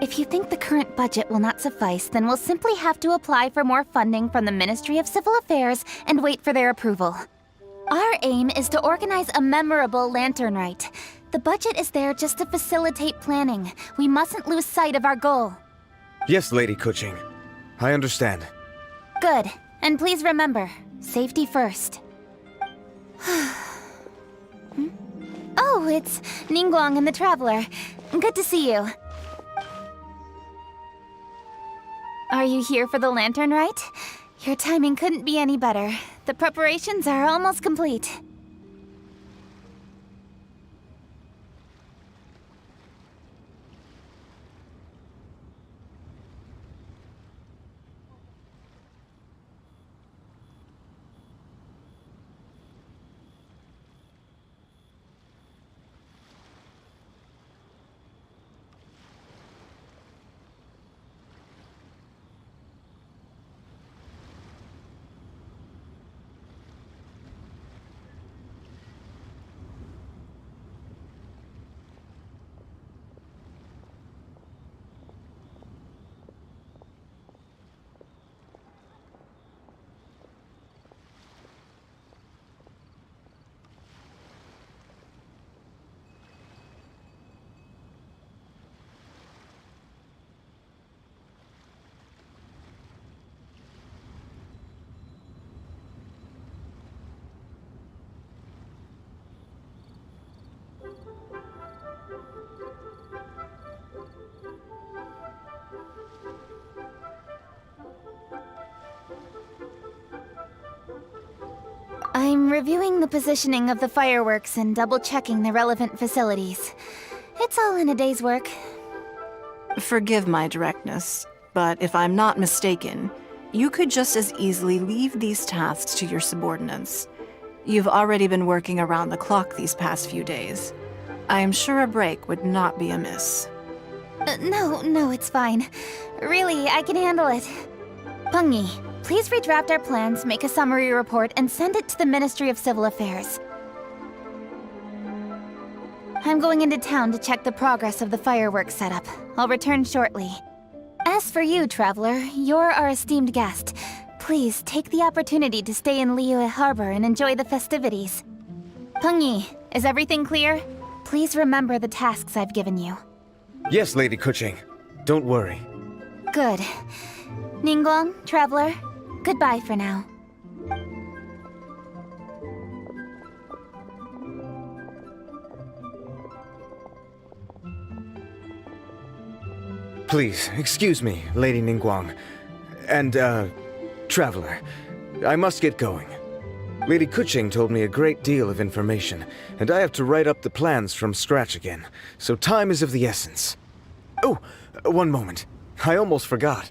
If you think the current budget will not suffice, then we'll simply have to apply for more funding from the Ministry of Civil Affairs and wait for their approval. Our aim is to organize a memorable Lantern Rite. The budget is there just to facilitate planning. We mustn't lose sight of our goal. Yes, Lady Kuching. I understand. Good. And please remember, safety first. Oh, it's Ningguang and the Traveler. Good to see you. Are you here for the Lantern Rite? Your timing couldn't be any better. The preparations are almost complete. I'm reviewing the positioning of the fireworks and double-checking the relevant facilities. It's all in a day's work. Forgive my directness, but if I'm not mistaken, you could just as easily leave these tasks to your subordinates. You've already been working around the clock these past few days. I am sure a break would not be amiss. No, it's fine. Really, I can handle it. Pengyi, please redraft our plans, make a summary report, and send it to the Ministry of Civil Affairs. I'm going into town to check the progress of the fireworks setup. I'll return shortly. As for you, Traveler, you're our esteemed guest. Please take the opportunity to stay in Liyue Harbor and enjoy the festivities. Pengyi, is everything clear? Please remember the tasks I've given you. Yes, Lady Kuching. Don't worry. Good. Ningguang, Traveler, goodbye for now. Please, excuse me, Lady Ningguang. And, Traveler. I must get going. Lady Kuching told me a great deal of information, and I have to write up the plans from scratch again, so time is of the essence. Oh, one moment. I almost forgot.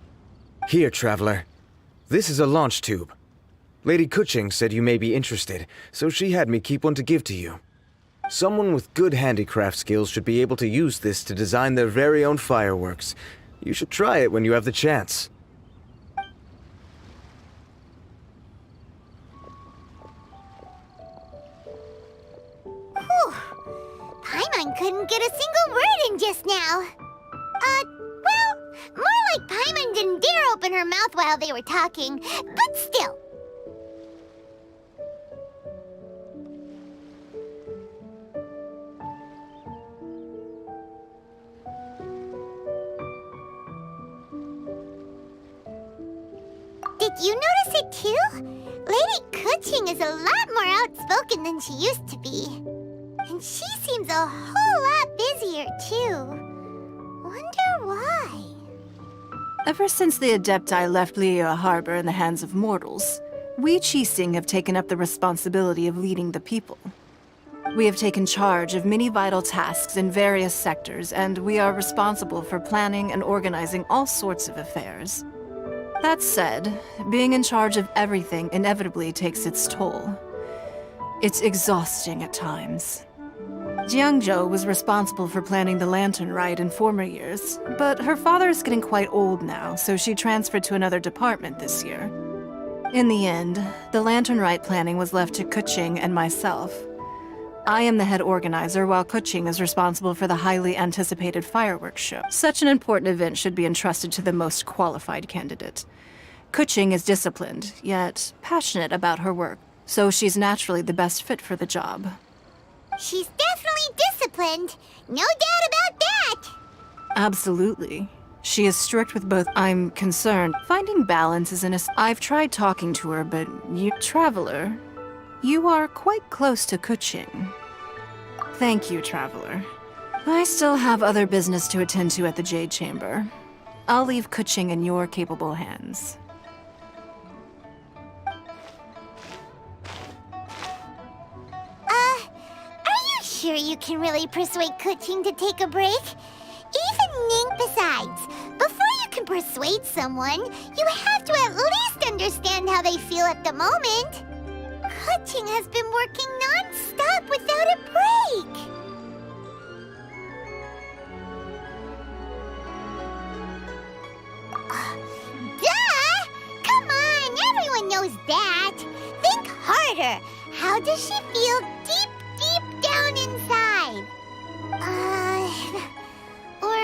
Here, Traveler. This is a launch tube. Lady Kuching said you may be interested, so she had me keep one to give to you. Someone with good handicraft skills should be able to use this to design their very own fireworks. You should try it when you have the chance. Whew. Paimon couldn't get a single word in just now. Well, more like Paimon didn't dare open her mouth while they were talking, but still. Did you notice it too? Lady Kuching is a lot more outspoken than she used to be. And she seems a whole lot busier too. Wonder why? Ever since the Adepti left Liyue Harbor in the hands of mortals, we Qixing have taken up the responsibility of leading the people. We have taken charge of many vital tasks in various sectors, and we are responsible for planning and organizing all sorts of affairs. That said, being in charge of everything inevitably takes its toll. It's exhausting at times. Jiangzhou was responsible for planning the Latern Rite in former years, but her father is getting quite old now, so she transferred to another department this year. In the end, the Latern Rite planning was left to Kuching and myself. I am the head organizer, while Kuching is responsible for the highly anticipated fireworks show. Such an important event should be entrusted to the most qualified candidate. Kuching is disciplined, yet passionate about her work, so she's naturally the best fit for the job. She's definitely disciplined. No doubt about that. Absolutely. She is strict with both. I'm concerned. Finding balance is I've tried talking to her, but you, Traveler, you are quite close to Kuching. Thank you, Traveler. I still have other business to attend to at the Jade Chamber. I'll leave Kuching in your capable hands. Are you sure you can really persuade Kuching to take a break? Even Ning, besides, before you can persuade someone, you have to at least understand how they feel at the moment. Kuching has been working non-stop without a break. Duh! Come on, everyone knows that. Think harder. How does she feel deep, deep down inside? Or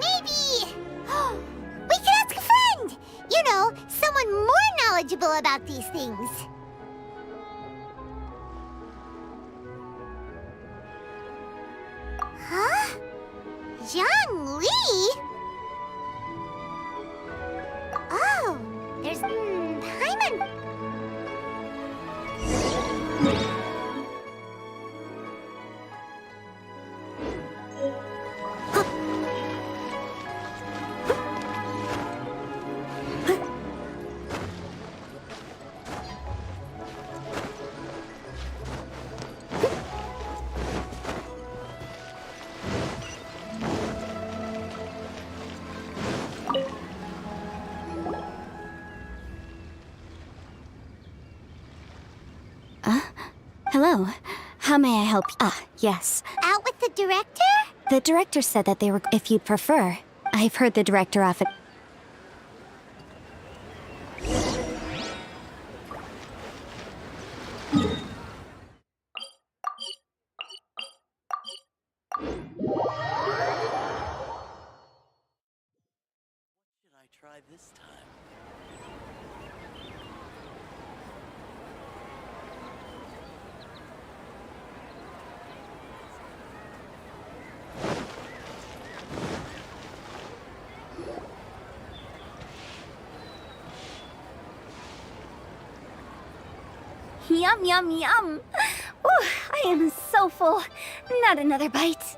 maybe... we could ask a friend! You know, someone more knowledgeable about these things. Huh? Zhang Li? Oh, there's Paimon. Hello. How may I help you? Ah, yes. Out with the director? The director said that they were, if you'd prefer. I've heard the director often. Try this time. Yum, yum, yum. Ooh, I am so full. Not another bite.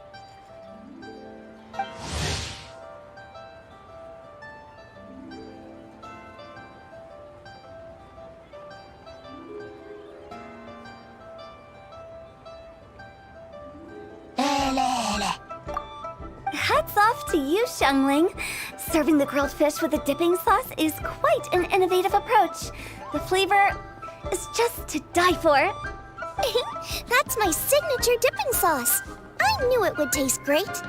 Hats off to you, Xiangling. Serving the grilled fish with a dipping sauce is quite an innovative approach. The flavor, is just to die for. That's my signature dipping sauce. I knew it would taste great.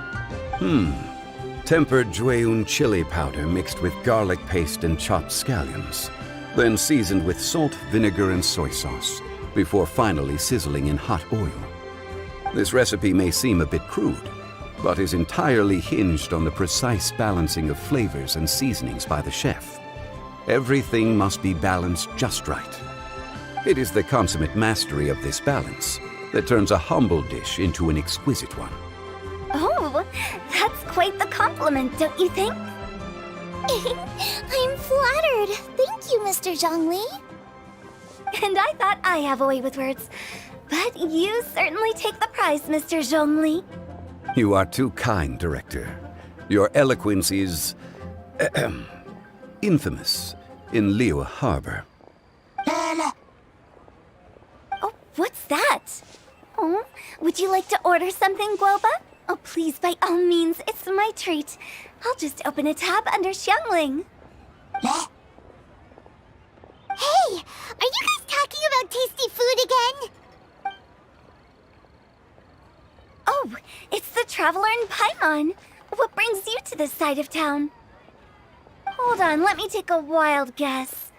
Tempered Jueyun chili powder mixed with garlic paste and chopped scallions, then seasoned with salt, vinegar, and soy sauce, before finally sizzling in hot oil. This recipe may seem a bit crude, but is entirely hinged on the precise balancing of flavors and seasonings by the chef. Everything must be balanced just right. It is the consummate mastery of this balance that turns a humble dish into an exquisite one. Oh, that's quite the compliment, don't you think? I'm flattered. Thank you, Mr. Zhongli. And I thought I have a way with words. But you certainly take the prize, Mr. Zhongli. You are too kind, Director. Your eloquence is infamous in Liyue Harbor. Oh, what's that? Oh, would you like to order something, Guoba? Oh, please, by all means, it's my treat. I'll just open a tab under Xiangling. Hey, are you guys talking about tasty food again? Oh, it's the Traveler and Paimon. What brings you to this side of town? Hold on, let me take a wild guess.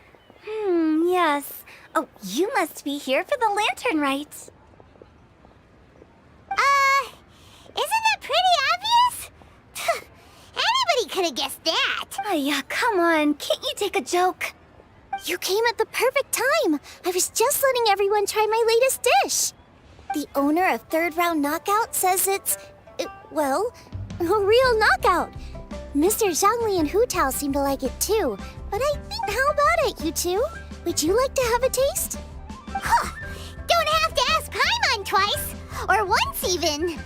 Yes. Oh, you must be here for the Latern Rite. Isn't that pretty obvious? Anybody could have guessed that. Oh, yeah, come on. Can't you take a joke? You came at the perfect time. I was just letting everyone try my latest dish. The owner of Third Round Knockout says it's, well, a real knockout. Mr. Zhongli and Hu Tao seem to like it too. But I think, how about it, you two? Would you like to have a taste? Huh. Don't have to ask Paimon twice. Or once even.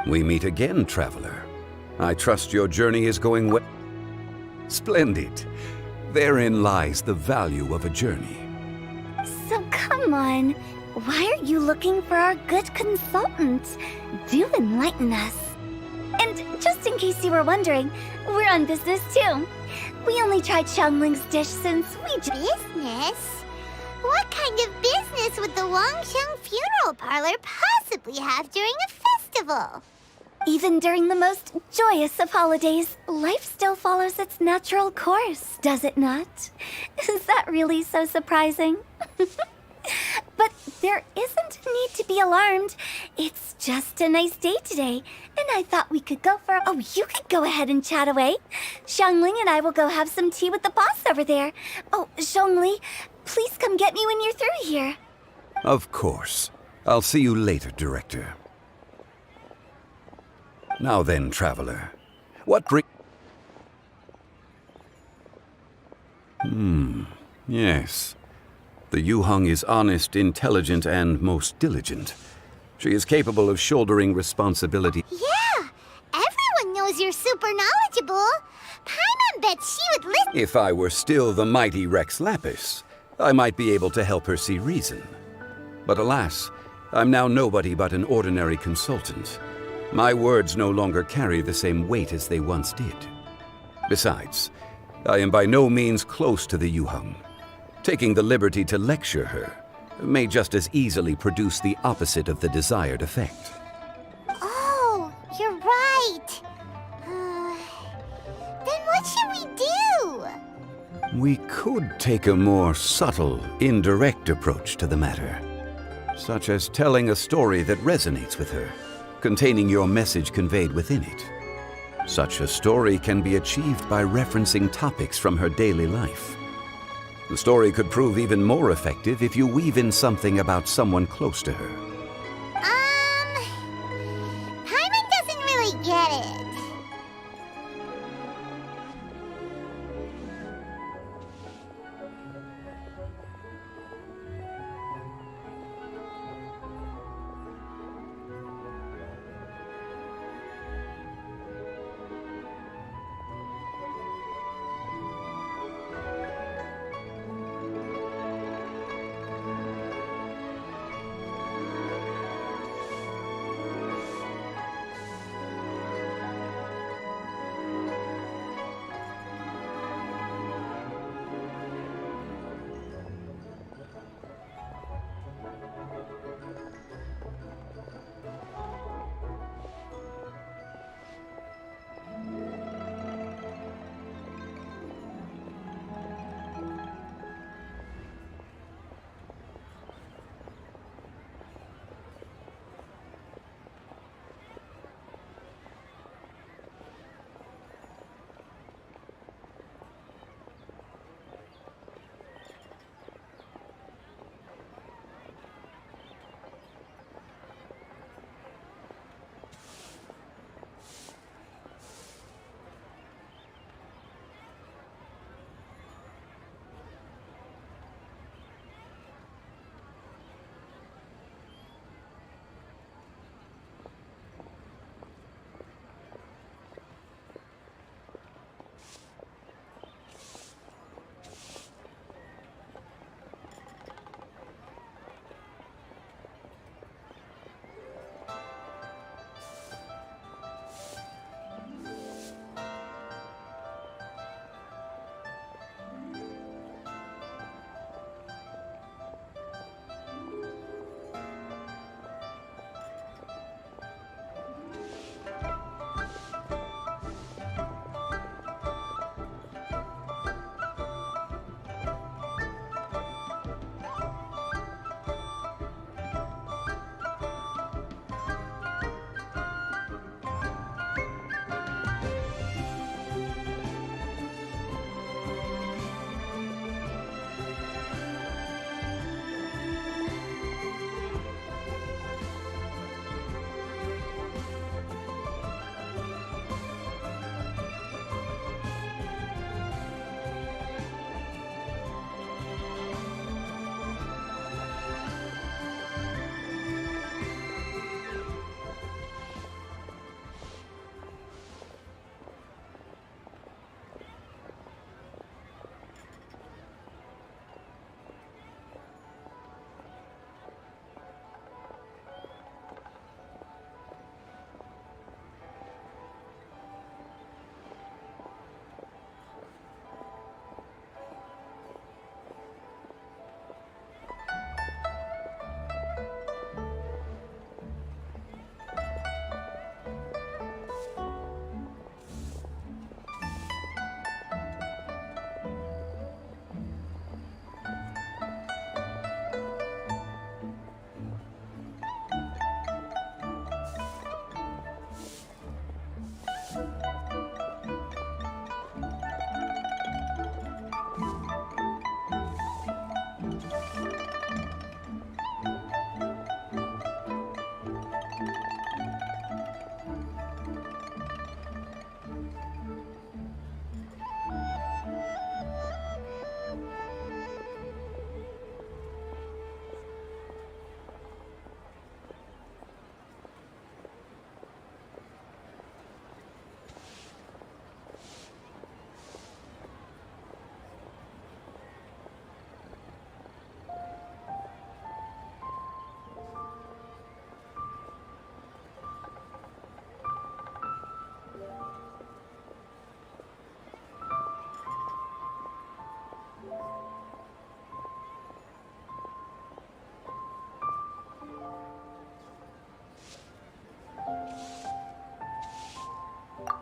We meet again, Traveler. I trust your journey is going well. Splendid. Therein lies the value of a journey. So come on. Why are you looking for our good consultant? Do enlighten us. And just in case you were wondering, we're on business too. We only tried Xiangling's dish since we Business? What kind of business would the Wangsheng Funeral Parlor possibly have during a festival? Even during the most joyous of holidays, life still follows its natural course, does it not? Is that really so surprising? But there isn't a need to be alarmed. It's just a nice day today, and I thought we could go for... Oh, you could go ahead and chat away. Xiangling and I will go have some tea with the boss over there. Oh, Zhongli, please come get me when you're through here. Of course. I'll see you later, Director. Now then, Traveler. What bring... Yes. The Yuheng is honest, intelligent, and most diligent. She is capable of shouldering responsibility. Yeah! Everyone knows you're super knowledgeable. Paimon bets she would listen. If I were still the mighty Rex Lapis, I might be able to help her see reason. But alas, I'm now nobody but an ordinary consultant. My words no longer carry the same weight as they once did. Besides, I am by no means close to the Yuheng. Taking the liberty to lecture her may just as easily produce the opposite of the desired effect. Oh, you're right. Then what should we do? We could take a more subtle, indirect approach to the matter, such as telling a story that resonates with her, containing your message conveyed within it. Such a story can be achieved by referencing topics from her daily life. The story could prove even more effective if you weave in something about someone close to her. Paimon doesn't really get it.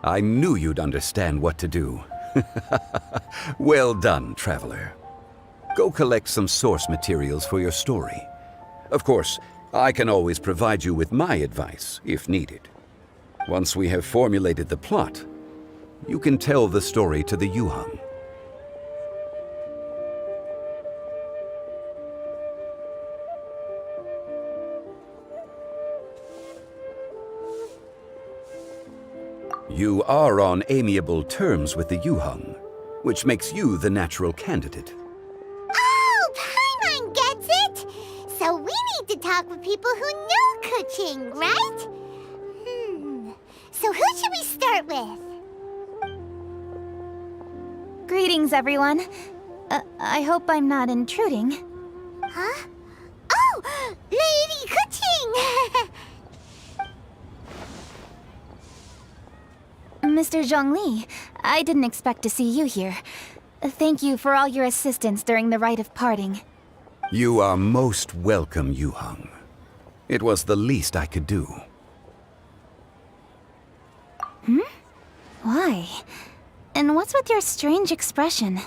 I knew you'd understand what to do. Well done, traveler. Go collect some source materials for your story. Of course, I can always provide you with my advice, if needed. Once we have formulated the plot, you can tell the story to the Yuhang. You are on amiable terms with the Yuhang, which makes you the natural candidate. Oh, Paimon gets it! So we need to talk with people who know Kuching, right? So who should we start with? Greetings, everyone. I hope I'm not intruding. Huh? Oh! Lady Kuching! Mr. Zhongli, I didn't expect to see you here. Thank you for all your assistance during the rite of parting. You are most welcome, Yuhang. It was the least I could do. Why? And what's with your strange expression?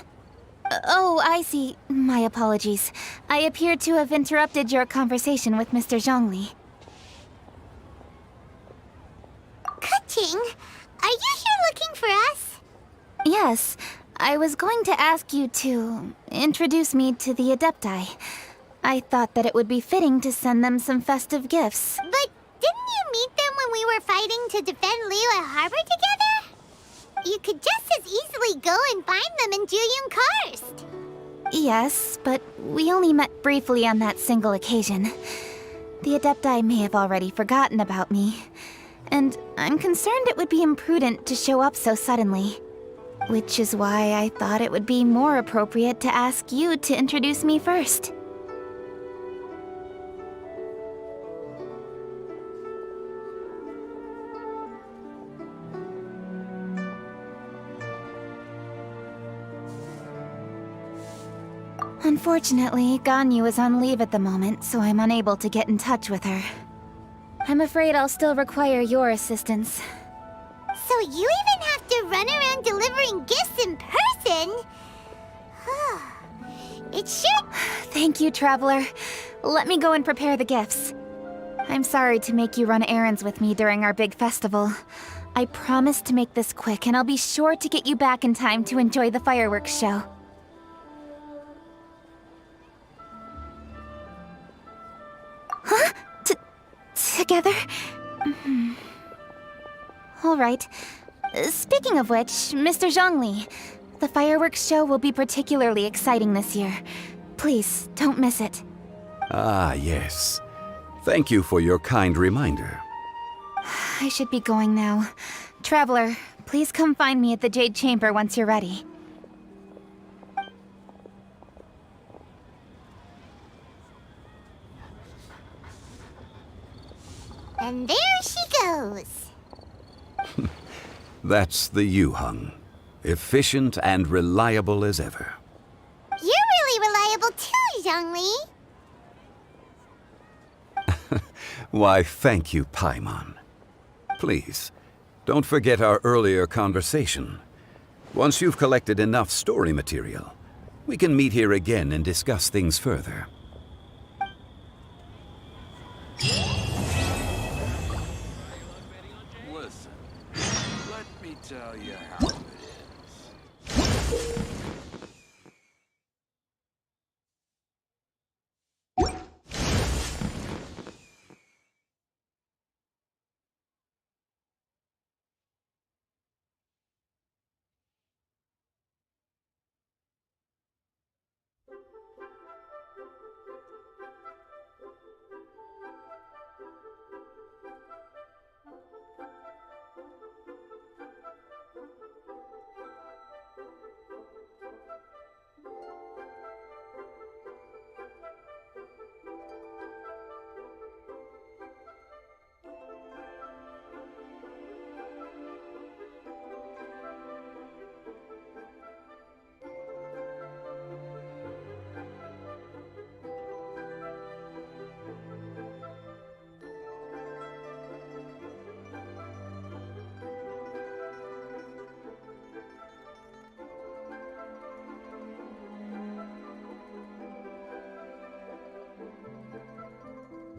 Oh, I see. My apologies. I appear to have interrupted your conversation with Mr. Zhongli. Kuching, are you here looking for us? Yes, I was going to ask you to introduce me to the Adepti. I thought that it would be fitting to send them some festive gifts. But didn't you meet them when we were fighting to defend Liyue Harbor together? You could just as easily go and find them in Juyun Karst. Yes, but we only met briefly on that single occasion. The Adepti may have already forgotten about me, and I'm concerned it would be imprudent to show up so suddenly. Which is why I thought it would be more appropriate to ask you to introduce me first. Unfortunately, Ganyu is on leave at the moment, so I'm unable to get in touch with her. I'm afraid I'll still require your assistance. So you even have to run around delivering gifts in person? It sure... Thank you, Traveler. Let me go and prepare the gifts. I'm sorry to make you run errands with me during our big festival. I promise to make this quick, and I'll be sure to get you back in time to enjoy the fireworks show. Huh? Together? All right. Speaking of which, Mr. Zhongli, the fireworks show will be particularly exciting this year. Please, don't miss it. Ah, yes. Thank you for your kind reminder. I should be going now. Traveler, please come find me at the Jade Chamber once you're ready. And there she goes. That's the Yuhang. Efficient and reliable as ever. You're really reliable too, Zhongli. Why, thank you, Paimon. Please, don't forget our earlier conversation. Once you've collected enough story material, we can meet here again and discuss things further. Listen, let me tell you how it is.